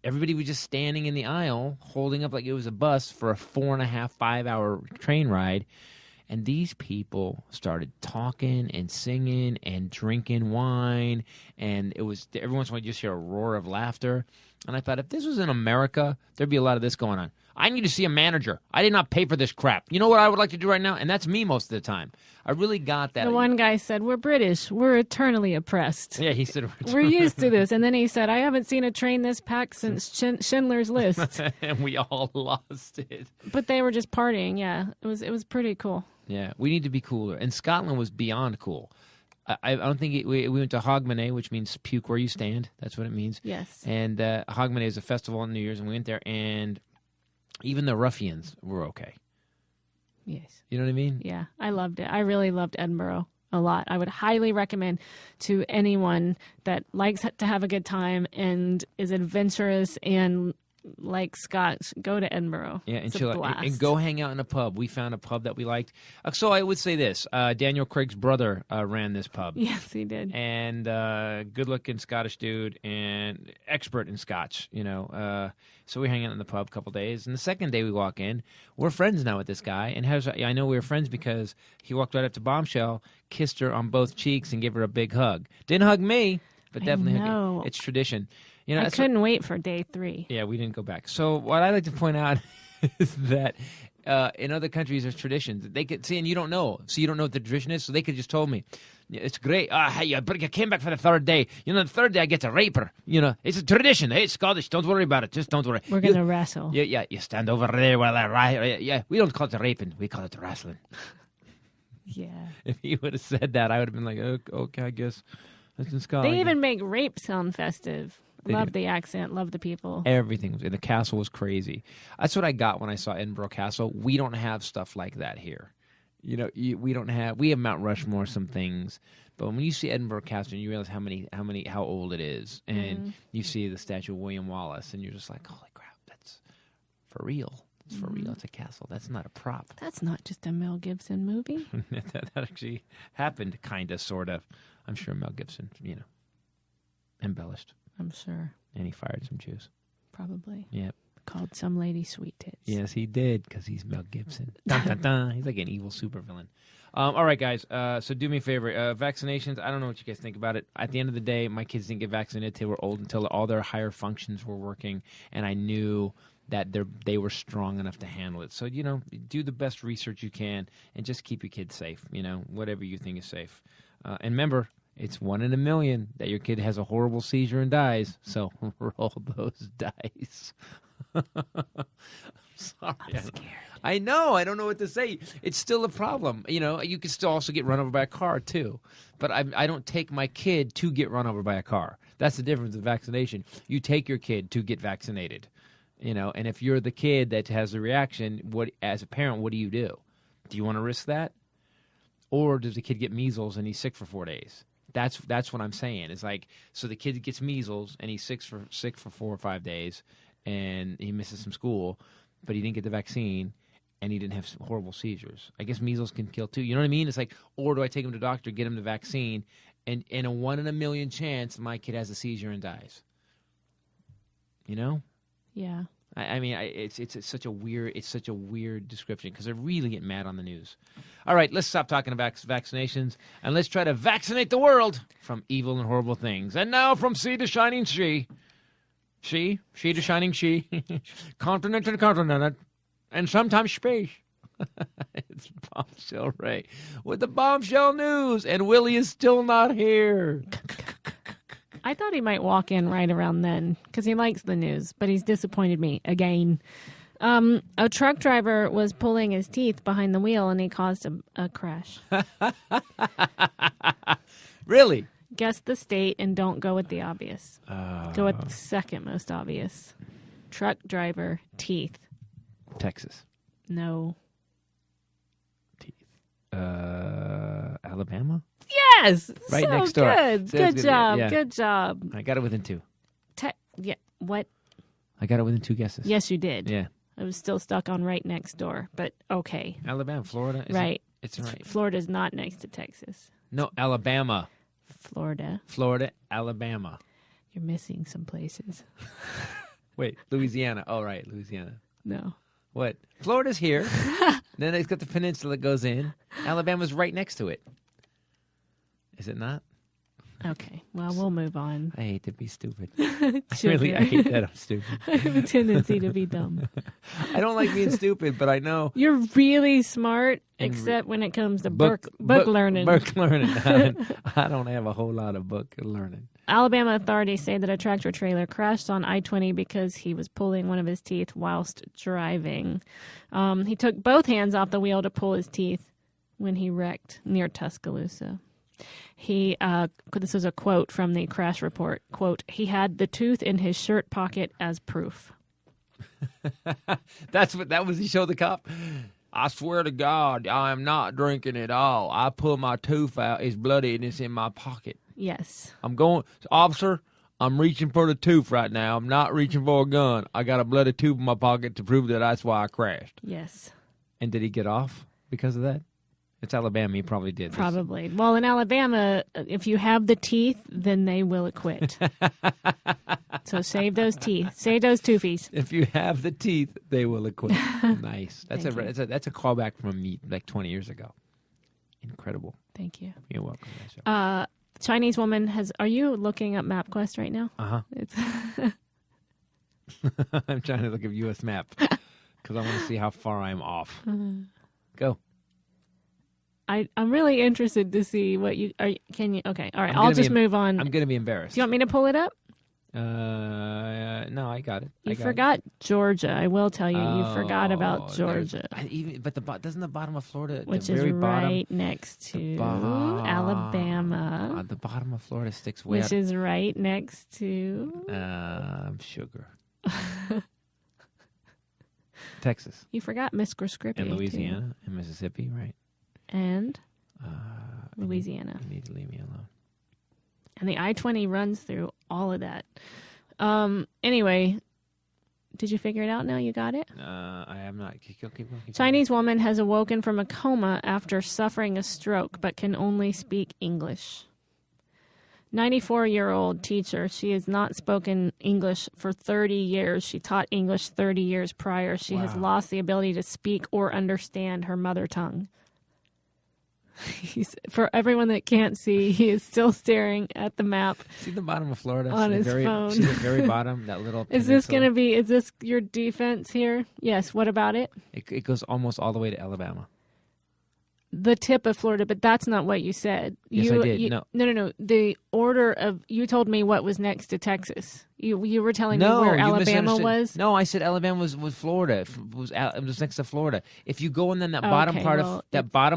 everybody was just standing in the aisle, holding up like it was a bus for a 4.5, 5-hour train ride. And these people started talking and singing and drinking wine, and it was every once in a while you just hear a roar of laughter. And I thought, if this was in America, there'd be a lot of this going on. I need to see a manager. I did not pay for this crap. You know what I would like to do right now? And that's me most of the time. I really got that. The one guy said, "We're British. We're eternally oppressed." Yeah, he said, "We're used to this." And then he said, "I haven't seen a train this packed since Schindler's List." And we all lost it. But they were just partying. Yeah, it was pretty cool. Yeah, we need to be cooler. And Scotland was beyond cool. I don't think we went to Hogmanay, which means puke where you stand. That's what it means. Yes. And Hogmanay is a festival on New Year's, and we went there, and even the ruffians were okay. Yes. You know what I mean? Yeah, I loved it. I really loved Edinburgh a lot. I would highly recommend to anyone that likes to have a good time and is adventurous and like Scotch, go to Edinburgh. Yeah, and it's chill a out. blast. And go hang out in a pub. We found a pub that we liked. So I would say this. Daniel Craig's brother ran this pub. Yes, he did. And good-looking Scottish dude and expert in Scotch, you know. So we hang out in the pub a couple days. And the second day we walk in, we're friends now with this guy. And I know we were friends because he walked right up to Bombshell, kissed her on both cheeks, and gave her a big hug. Didn't hug me, but definitely hug her. It's tradition. You know, I couldn't wait for day 3. Yeah, we didn't go back. So what I like to point out is that in other countries there's traditions. They could see, and you don't know. So you don't know what the tradition is. So they could just told me, it's great. Hey, I came back for the third day. You know, the third day I get to rape her. You know, it's a tradition. Hey, it's Scottish. Don't worry about it. Just don't worry. We're going to wrestle. Yeah, you stand over there while I ride. Yeah, we don't call it raping. We call it wrestling. Yeah. If he would have said that, I would have been like, okay, I guess that's in Scotland. They even make rape sound festive. Love the accent, love the people. Everything. And the castle was crazy. That's what I got when I saw Edinburgh Castle. We don't have stuff like that here. You know, we have Mount Rushmore, some things, but when you see Edinburgh Castle and you realize how old it is, and you see the statue of William Wallace, and you're just like, holy crap, that's for real. It's for real. It's a castle. That's not a prop. That's not just a Mel Gibson movie. that actually happened, kind of, sort of. I'm sure Mel Gibson, embellished. I'm sure. And he fired some Jews. Probably. Yep. Called some lady sweet tits. Yes, he did, because he's Mel Gibson. Dun, dun, dun. He's like an evil supervillain. All right, guys. So do me a favor. Vaccinations, I don't know what you guys think about it. At the end of the day, my kids didn't get vaccinated until they were old, until all their higher functions were working, and I knew that they were strong enough to handle it. So, do the best research you can, and just keep your kids safe, whatever you think is safe. And remember, it's 1 in a million that your kid has a horrible seizure and dies. So roll those dice. I'm sorry. I'm scared. I know. I don't know what to say. It's still a problem. You can still also get run over by a car, too. But I don't take my kid to get run over by a car. That's the difference with vaccination. You take your kid to get vaccinated. And if you're the kid that has the reaction, as a parent, what do you do? Do you want to risk that? Or does the kid get measles and he's sick for 4 days? That's what I'm saying. It's like, so the kid gets measles and he's sick for 4 or 5 days, and he misses some school, but he didn't get the vaccine, and he didn't have horrible seizures. I guess measles can kill too. You know what I mean? It's like, or do I take him to the doctor, get him the vaccine, and in a 1 in a million chance, my kid has a seizure and dies. Yeah. I mean, it's such a weird description, because they're really getting mad on the news. All right, let's stop talking about vaccinations, and let's try to vaccinate the world from evil and horrible things. And now from sea to shining she to shining she, continent to continent, and sometimes space. It's Bombshell Rae with the Bombshell News, and Willie is still not here. I thought he might walk in right around then because he likes the news, but he's disappointed me again. A truck driver was pulling his teeth behind the wheel and he caused a crash. Really? Guess the state and don't go with the obvious. Go with the second most obvious. Truck driver, teeth. Texas. No. Teeth. Alabama? Yes! Right so next door. Good. So good job. Yeah. Good job. I got it within 2. Yeah. What? I got it within 2 guesses. Yes, you did. Yeah. I was still stuck on right next door, but okay. Alabama, Florida. Right. It's right. Florida's not next to Texas. No, Alabama. Florida. Florida, Alabama. You're missing some places. Wait, Louisiana. Oh, right, Louisiana. No. What? Florida's here. Then it's got the peninsula that goes in. Alabama's right next to it. Is it not? Okay. Well, we'll move on. I hate to be stupid. Sugar. I hate that I'm stupid. I have a tendency to be dumb. I don't like being stupid, but I know. You're really smart, except when it comes to book learning. Book learning. I don't have a whole lot of book learning. Alabama authorities say that a tractor trailer crashed on I-20 because he was pulling one of his teeth whilst driving. He took both hands off the wheel to pull his teeth when he wrecked near Tuscaloosa. This is a quote from the crash report. Quote, "He had the tooth in his shirt pocket as proof." That was he showed the cop. I swear to God, I am not drinking at all. I pulled my tooth out. It's bloody and it's in my pocket. Yes. Officer, I'm reaching for the tooth right now. I'm not reaching for a gun. I got a bloody tooth in my pocket to prove that that's why I crashed. Yes. And did he get off because of that? It's Alabama. He probably did. Probably. Well, in Alabama, if you have the teeth, then they will acquit. So save those teeth. Save those toofies. If you have the teeth, they will acquit. Nice. That's a callback from me like 20 years ago. Incredible. Thank you. You're welcome. Chinese woman Are you looking up MapQuest right now? Uh-huh. I'm trying to look at U.S. map because I want to see how far I'm off. Go. I'm really interested to see what you are. Can you? Okay, all right. I'll just move on. I'm going to be embarrassed. Do you want me to pull it up? No, I got it. You forgot Georgia. I will tell you, you forgot about Georgia. Doesn't the bottom of Florida, which the is very right bottom, next to Alabama, the bottom of Florida sticks way which is right next to sugar. Texas. You forgot Mississippi And Louisiana and Mississippi, right? And Louisiana. You need to leave me alone. And the I-20 runs through all of that. Anyway, did you figure it out now? You got it? I have not. Keep going. Chinese woman has awoken from a coma after suffering a stroke, but can only speak English. 94-year-old teacher. She has not spoken English for 30 years. She taught English 30 years prior. She has lost the ability to speak or understand her mother tongue. For everyone that can't see, he is still staring at the map. See the bottom of Florida on his phone. See the very bottom, that little. Is this your defense here? Yes. What about it? It goes almost all the way to Alabama. The tip of Florida, but that's not what you said. Yes, I did. No. The order of you told me what was next to Texas. You were telling me where Alabama was. No, I said Alabama was Florida. It was next to Florida. If you go in, then that bottom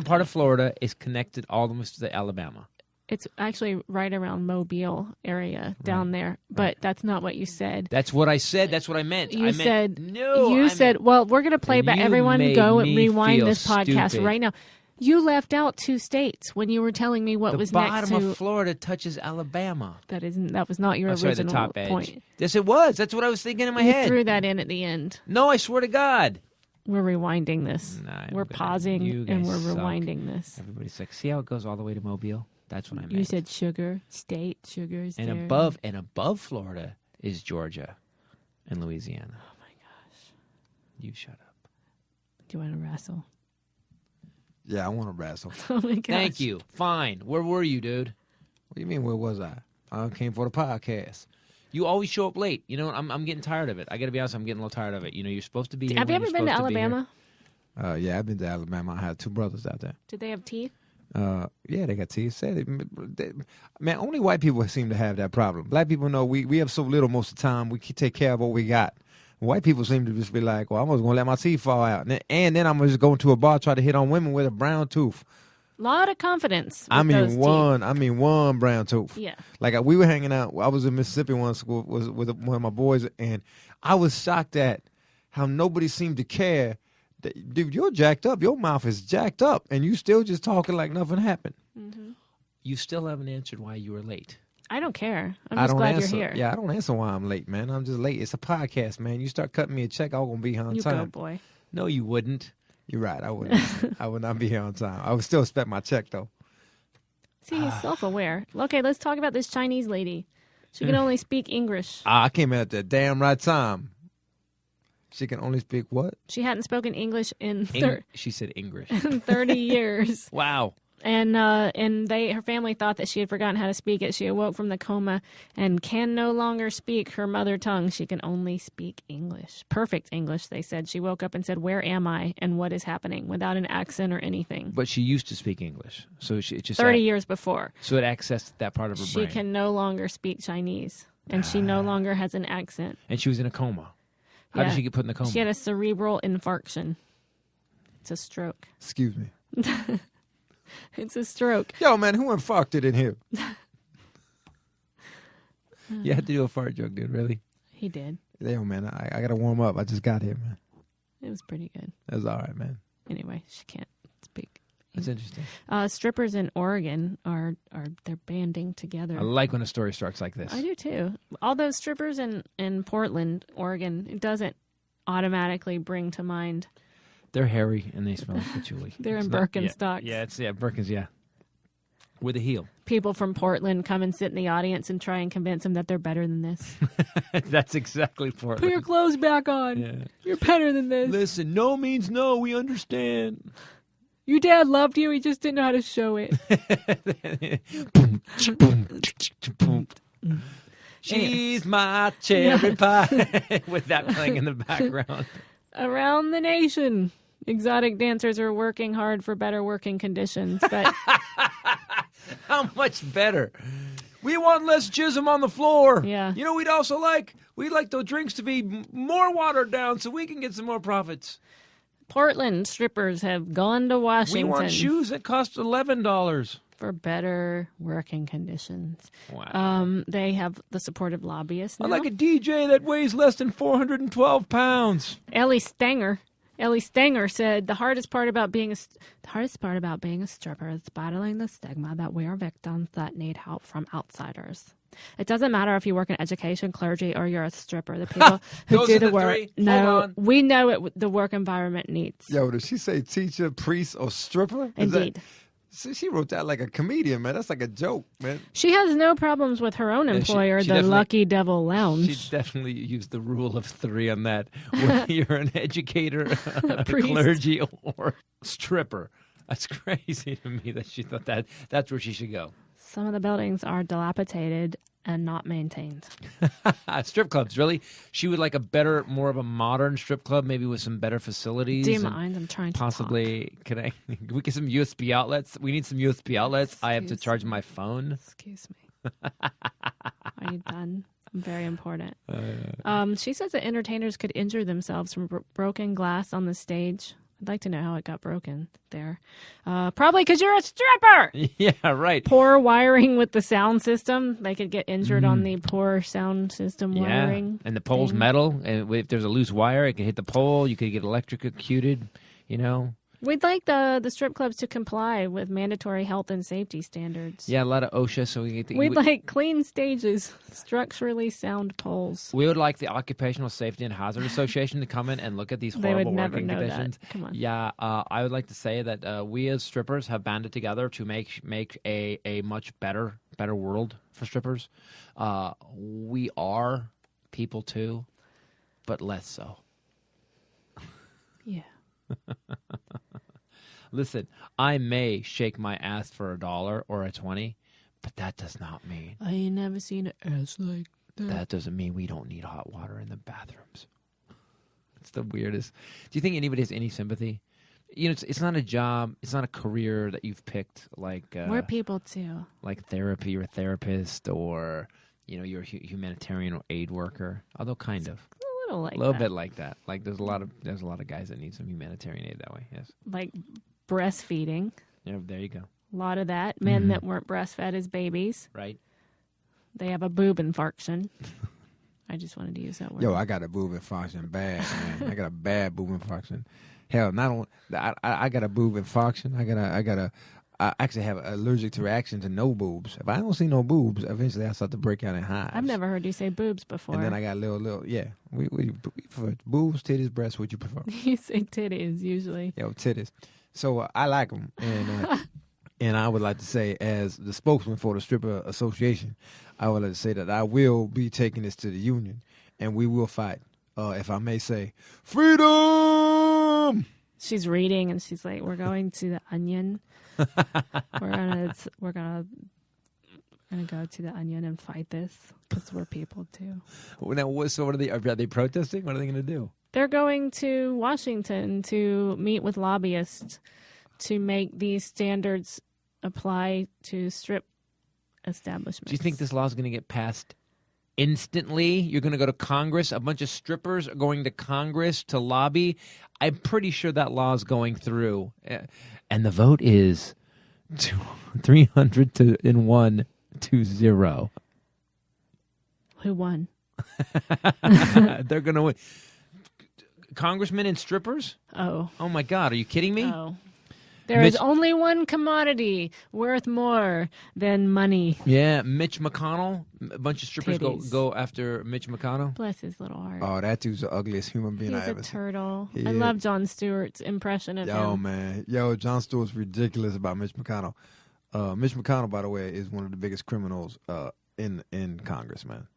part of Florida is connected almost to Alabama. It's actually right around Mobile area down there, but that's not what you said. That's what I said. That's what I meant. You said, well, we're going to play back. Everyone go and rewind this podcast right now. You left out 2 states when you were telling me what was next to... The bottom of Florida touches Alabama. That was not your original the top point. Edge. Yes, it was. That's what I was thinking in my head. You threw that in at the end. No, I swear to God. We're rewinding this. We're pausing and we're rewinding this. Everybody's like, see how it goes all the way to Mobile? That's what I meant. You said sugar, state, sugars. And above Florida is Georgia and Louisiana. Oh my gosh. You shut up. Do you want to wrestle? Yeah, I want to wrestle. Oh my gosh. Thank you. Fine. Where were you, dude? What do you mean, where was I? I came for the podcast. You always show up late. You know, I'm getting tired of it. I got to be honest, I'm getting a little tired of it. You know, you're supposed to be here. Have you ever been to Alabama? Yeah, I've been to Alabama. I had 2 brothers out there. Did they have teeth? Yeah, they got teeth. Man, only white people seem to have that problem. Black people know we have so little most of the time. We can take care of what we got. White people seem to just be like, well, I'm just going to let my teeth fall out. And then I'm going to just go into a bar, try to hit on women with a brown tooth. A lot of confidence. I mean one brown tooth. Yeah. Like we were hanging out. I was in Mississippi once with one of my boys, and I was shocked at how nobody seemed to care. Dude, you're jacked up. Your mouth is jacked up, and you still just talking like nothing happened. Mm-hmm. You still haven't answered why you were late. I don't care. I'm I just don't glad answer. you're here. Yeah, I don't answer why I'm late, man. I'm just late. It's a podcast, man. You start cutting me a check, I'm gonna be here on You time. go, boy. No, you wouldn't. You're right. I wouldn't. I would not be here on time. I would still expect my check though. See, he's self-aware. Okay, let's talk about this Chinese lady. She can only speak English. I came at the damn right time. She can only speak what? She hadn't spoken English in She said English. 30 years. Wow. And her family thought that she had forgotten how to speak it. She awoke from the coma and can no longer speak her mother tongue. She can only speak English. Perfect English, they said. She woke up and said, "Where am I and what is happening?" without an accent or anything. But she used to speak English. So it just 30 years before. So it accessed that part of her She brain. can no longer speak Chinese. And she no longer has an accent. And she was in a coma. How did she get put in the coma? She had a cerebral infarction. It's a stroke. Excuse me. It's a stroke. Yo, man, who infarcted it in here? You had to do a fart joke, dude. Really? He did. Yo, man, I gotta warm up. I just got here, man. It was pretty good. That's all right, man. Anyway, she can't speak. That's interesting. Strippers in Oregon they're banding together. I like when a story starts like this. I do too. All those strippers in Portland, Oregon, it doesn't automatically bring to mind. They're hairy and they smell like patchouli. They're It's in not- Birkenstocks. Yeah, Birkins, yeah. With a heel. People from Portland come and sit in the audience and try and convince them that they're better than this. That's exactly Put your Portland. clothes back on. Yeah. You're better than this. Listen, no means no. We understand. Your dad loved you. He just didn't know how to show it. She's my cherry pie. With that playing in the background. Around the nation, exotic dancers are working hard for better working conditions. But How much better? We want less jism on the floor. Yeah. You know, we'd like the drinks to be more watered down so we can get some more profits. Portland strippers have gone to We Washington want shoes that cost $11. for better working conditions. Wow. They have the support of lobbyists now. I like a DJ that weighs less than 412 pounds. Ellie Stanger said the hardest part about being a stripper is battling the stigma that we are victims that need help from outsiders. It doesn't matter if you work in education, clergy, or you're a stripper. The people who Those do are the the work three. know. Hold on. We know the work environment needs. Yo, did she say teacher, priest, or stripper? Is that- Indeed. See, she wrote that like a comedian, man. That's like a joke, man. She has no problems with her own Yeah, she employer, the definitely- Lucky Devil Lounge. She definitely used the rule of 3 on that. Whether you're an educator, a priest. clergy, or stripper. That's crazy to me that she thought that's where she should go. Some of the buildings are dilapidated and not maintained. Strip clubs, really? She would like more of a modern strip club, maybe with some better facilities. Do you and mind? I'm trying to Possibly, can we get some USB outlets? We need some USB outlets. I have to Excuse charge my phone. Excuse me. Are you done? I'm very important. She says that entertainers could injure themselves from broken glass on the stage. I'd like to know how it got broken there. Probably because you're a stripper. Yeah, right. Poor wiring with the sound system. They could get injured on the poor sound system wiring. And the pole's thing. metal, and if there's a loose wire, it can hit the pole. You could get electrocuted, you know. We'd like the strip clubs to comply with mandatory health and safety standards. Yeah, a lot of OSHA, so we get We'd like clean stages, structurally sound poles. we would like the Occupational Safety and Hazard Association to come in and look at these They would horrible never working know that. conditions. Come on. Yeah, I would like to say that we as strippers have banded together to make a much better world for strippers. We are people too, but less so. Yeah. Listen, I may shake my ass for $1 or a 20, but that does not mean I ain't never seen an ass like that. that doesn't mean we don't need hot water in the bathrooms. It's the weirdest. Do you think anybody has any sympathy? You know, it's not a job, it's not a career that you've picked like We're people too. like therapy or therapist, or you're a humanitarian or aid worker. Although kind of. A little like A little that. bit like that. Like there's a lot of guys that need some humanitarian aid that way. Yes. Like breastfeeding. Yeah, there you go. A lot of that. Men that weren't breastfed as babies. Right. They have a boob infarction. I just wanted to use that word. Yo, I got a boob infarction bad, man. I got a bad boob infarction. Hell, not only I got a boob infarction. I actually have an allergic reaction to no boobs. If I don't see no boobs, eventually I start to break out in hives. I've never heard you say boobs before. And then I got little, yeah. We prefer boobs, titties, breasts. What you prefer? You say titties usually. Yo, titties. So I like them, and I would like to say, as the spokesman for the Stripper Association, I would like to say that I will be taking this to the union, and we will fight. If I may say, freedom. She's reading, and she's like, "We're going to the Onion. we're gonna go to the Onion and fight this because we're people too." Well, now, are they protesting? What are they going to do? They're going to Washington to meet with lobbyists to make these standards apply to strip establishments. Do you think this law is going to get passed instantly? You're going to go to Congress. A bunch of strippers are going to Congress to lobby. I'm pretty sure that law is going through. And the vote is 301 to 0. Who won? They're going to win. Congressmen and strippers? Oh. Oh, my God. Are you kidding me? Oh. There is only one commodity worth more than money. Yeah, Mitch McConnell. A bunch of strippers Titties. go after Mitch McConnell. Bless his little heart. Oh, that dude's the ugliest human being He's I a ever seen. turtle. He I is. love Jon Stewart's impression of Yo, him. man. Yo, Jon Stewart's ridiculous about Mitch McConnell. Mitch McConnell, by the way, is one of the biggest criminals in Congress, man.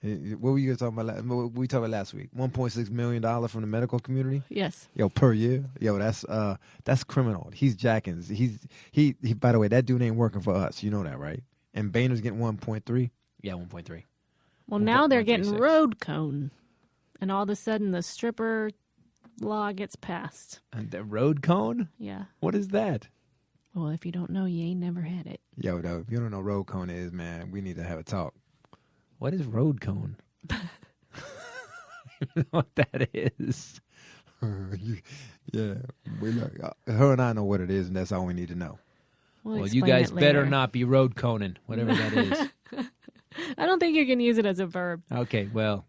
What were you talking about? What we talked about last week? $1.6 million from the medical community. Yes. Yo, per year. Yo, that's criminal. He's jacking. He. By the way, that dude ain't working for us. You know that, right? And Boehner's getting 1.3. Yeah, 1.3. Well, now they're getting 1.36. road cone. And all of a sudden the stripper law gets passed. And the road cone? Yeah. What is that? Well, if you don't know, you ain't never had it. Yo, though, if you don't know what road cone is, man, we need to have a talk. What is road cone? I don't know what that is. Yeah, her and I know what it is, and that's all we need to know. We'll Well, you explain guys it better later. not be road coning, whatever that is. I don't think you can use it as a verb. Okay, well,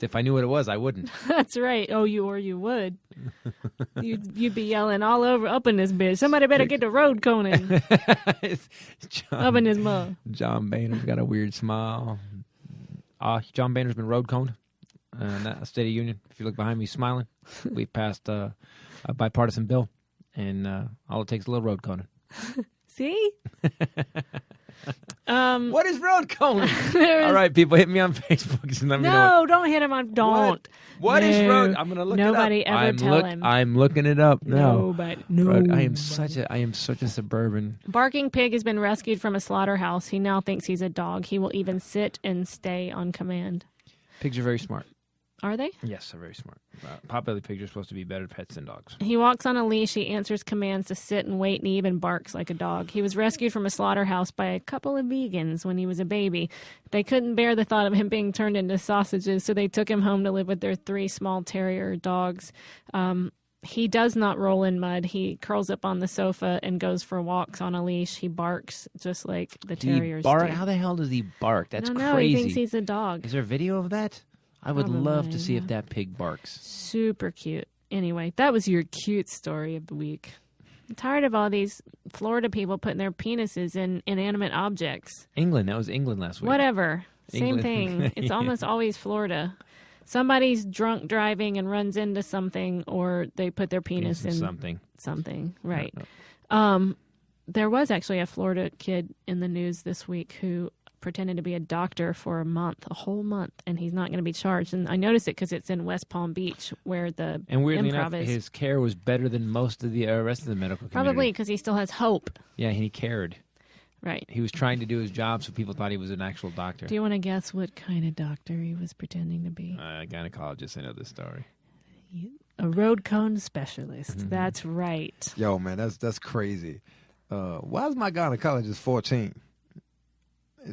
if I knew what it was, I wouldn't. That's right. Oh, you would. You'd be yelling all over up in this bitch. Somebody better get the road coning up in his mug. John Boehner's got a weird smile. John Boehner's been road coned in that State of the Union. If you look behind me, he's smiling. We passed a bipartisan bill, and all it takes is a little road coning. See? What is road coning? There's- All right, people, hit me on Facebook. And let me know No, don't hit him on. Don't. What is No. road? I'm gonna look Nobody it up. ever tell him. I'm looking it up now. Nobody. No. Road- I am such a suburban. Barking Pig has been rescued from a slaughterhouse. He now thinks he's a dog. He will even sit and stay on command. Pigs are very smart. Are they? Yes, they're very smart. Potbelly pigs are supposed to be better pets than dogs. He walks on a leash. He answers commands to sit and wait, and he even barks like a dog. He was rescued from a slaughterhouse by a couple of vegans when he was a baby. They couldn't bear the thought of him being turned into sausages, so they took him home to live with their 3 small terrier dogs. He does not roll in mud. He curls up on the sofa and goes for walks on a leash. He barks just like the terriers do. How the hell does he bark? That's I don't know. crazy. He thinks he's a dog. Is there a video of that? I would love to Probably, see if yeah. that pig barks. Super cute. Anyway, that was your cute story of the week. I'm tired of all these Florida people putting their penises in inanimate objects. England. That was England last week. Whatever. Same England. thing. It's Yeah. almost always Florida. Somebody's drunk driving and runs into something, or they put their penis in something. Right. No. There was actually a Florida kid in the news this week who pretended to be a doctor for a whole month, and he's not going to be charged. And I noticed it because it's in West Palm Beach, where the And weirdly improv enough, is. his care was better than most of the rest of the medical community. Probably because he still has hope. Yeah, he cared. Right. He was trying to do his job, so people thought he was an actual doctor. Do you want to guess what kind of doctor he was pretending to be? Gynecologist. I know this story. A road cone specialist. Mm-hmm. That's right. Yo, man, that's crazy. Why is my gynecologist 14?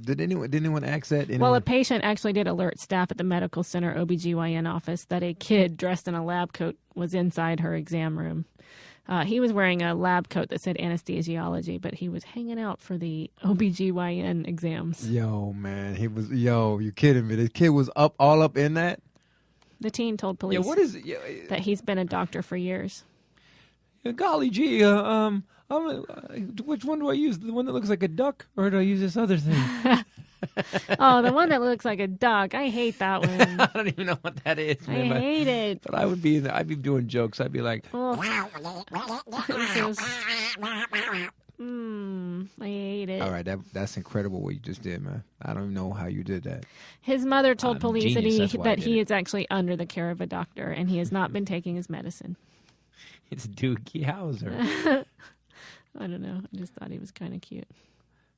Did anyone ask that? Well, a patient actually did alert staff at the medical center OBGYN office that a kid dressed in a lab coat was inside her exam room. He was wearing a lab coat that said anesthesiology, but he was hanging out for the OBGYN exams. Yo, man, you kidding me? The kid was all up in that? The teen told police Yeah, what is that he's been a doctor for years. golly gee, which one do I use? The one that looks like a duck, or do I use this other thing? Oh, the one that looks like a duck. I hate that one. I don't even know what that is. I hate it. But I'd be doing jokes. I'd be like, Oh. I hate it. all right, that's incredible what you just did, man. I don't even know how you did that. His mother told I'm police genius, that that's why I did he it. is actually under the care of a doctor, and he has not been taking his medicine. It's Doogie Howser. I don't know. I just thought he was kind of cute.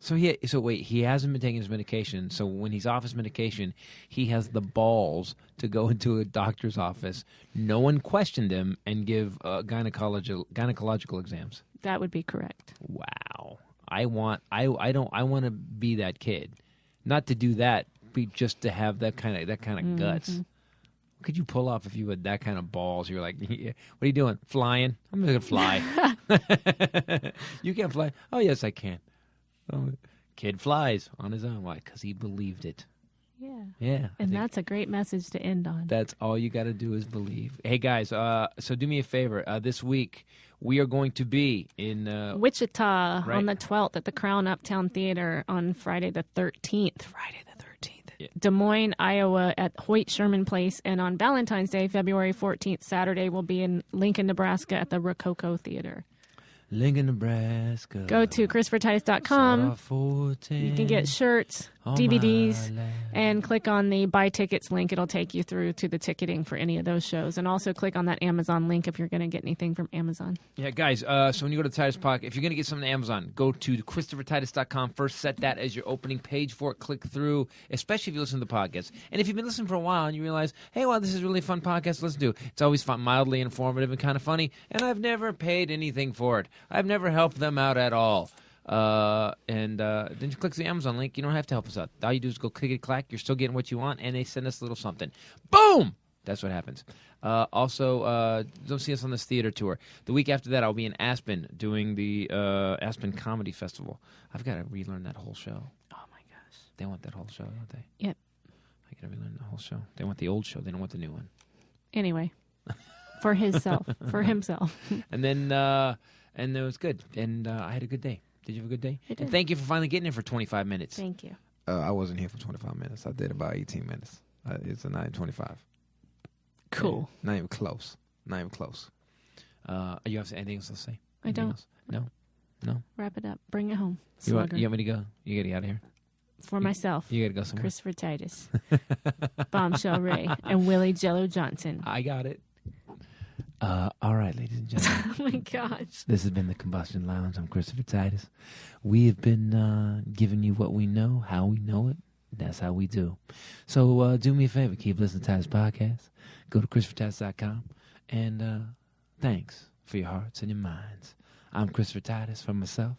So wait, he hasn't been taking his medication. So when he's off his medication, he has the balls to go into a doctor's office. No one questioned him and give gynecological exams. That would be correct. Wow. I want to be that kid. Not to do that, but just to have that kind of guts. What could you pull off if you had that kind of balls? You're like, yeah, what are you doing? Flying? I'm going to fly. You can't fly? Oh, yes, I can. Oh, kid flies on his own. Why? Because he believed it. Yeah. Yeah. I And think that's a great message to end on. that's all you got to do is believe. Hey, guys, so do me a favor. This week, we are going to be in Wichita right. on the 12th at the Crown Uptown Theater on Friday the 13th. Yeah. Des Moines, Iowa at Hoyt Sherman Place. And on Valentine's Day, February 14th, Saturday, we'll be in Lincoln, Nebraska at the Rococo Theater. Lincoln, Nebraska. Go to ChristopherTitus.com. You can get shirts, DVDs, and click on the buy tickets link. It'll take you through to the ticketing for any of those shows. And also click on that Amazon link if you're going to get anything from Amazon. Yeah, guys, so when you go to Titus Podcast, if you're going to get something to Amazon, go to ChristopherTitus.com. First, set that as your opening page for it. Click through, especially if you listen to the podcast. And if you've been listening for a while and you realize, hey, wow, this is a really fun podcast to listen to. It's always fun, mildly informative and kind of funny. And I've never paid anything for it. I've never helped them out at all. Then you click the Amazon link. You don't have to help us out. All you do is go click it, clack. You're still getting what you want, and they send us a little something. Boom! That's what happens. Also, don't see us on this theater tour. The week after that, I'll be in Aspen doing the Aspen Comedy Festival. I've got to relearn that whole show. Oh, my gosh. They want that whole show, don't they? Yep. I got to relearn the whole show. They want the old show. They don't want the new one. Anyway, for himself. And then it was good. And I had a good day. Did you have a good day? I did. And thank you for finally getting in for 25 minutes. Thank you. I wasn't here for 25 minutes. I did about 18 minutes. It's a 9:25. Cool. Yeah, not even close. Not even close. You have anything else to say? I Anything don't. else? No? Wrap it up. Bring it home. You want Slugger. me to go? You got to get out of here? For myself. You got to go somewhere? Christopher Titus. Bombshell Rae and Willie Jello Johnson. I got it. All right, ladies and gentlemen. Oh, my gosh. This has been the Combustion Lounge. I'm Christopher Titus. We have been giving you what we know, how we know it. That's how we do. So do me a favor. Keep listening to Titus Podcast. Go to ChristopherTitus.com. And thanks for your hearts and your minds. I'm Christopher Titus for myself,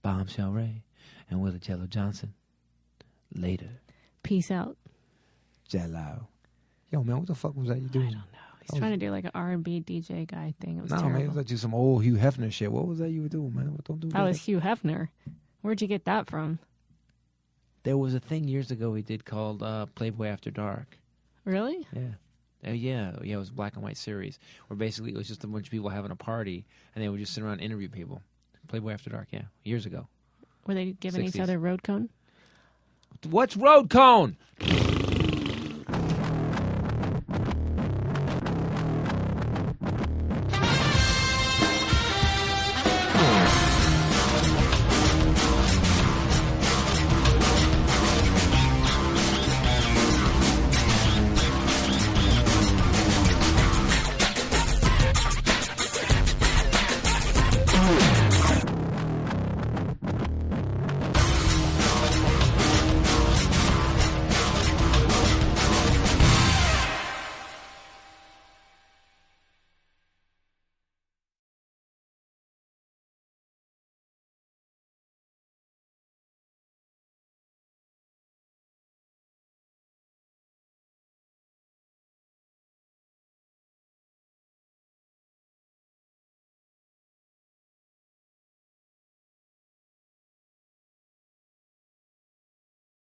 Bombshell Rae, and Willie Jello Johnson. Later. Peace out. Jello. Yo, man, what the fuck was that you doing? I don't know. He's trying to do like an R&B DJ guy thing. It was No, terrible. man, it was like just some old Hugh Hefner shit. What was that you were doing, man? Don't do that. That was Hugh Hefner. Where'd you get that from? There was a thing years ago he did called Playboy After Dark. Really? Yeah. Yeah, it was a black and white series where basically it was just a bunch of people having a party and they would just sit around and interview people. Playboy After Dark, yeah, years ago. Were they giving each 60s. other road cone? What's road cone?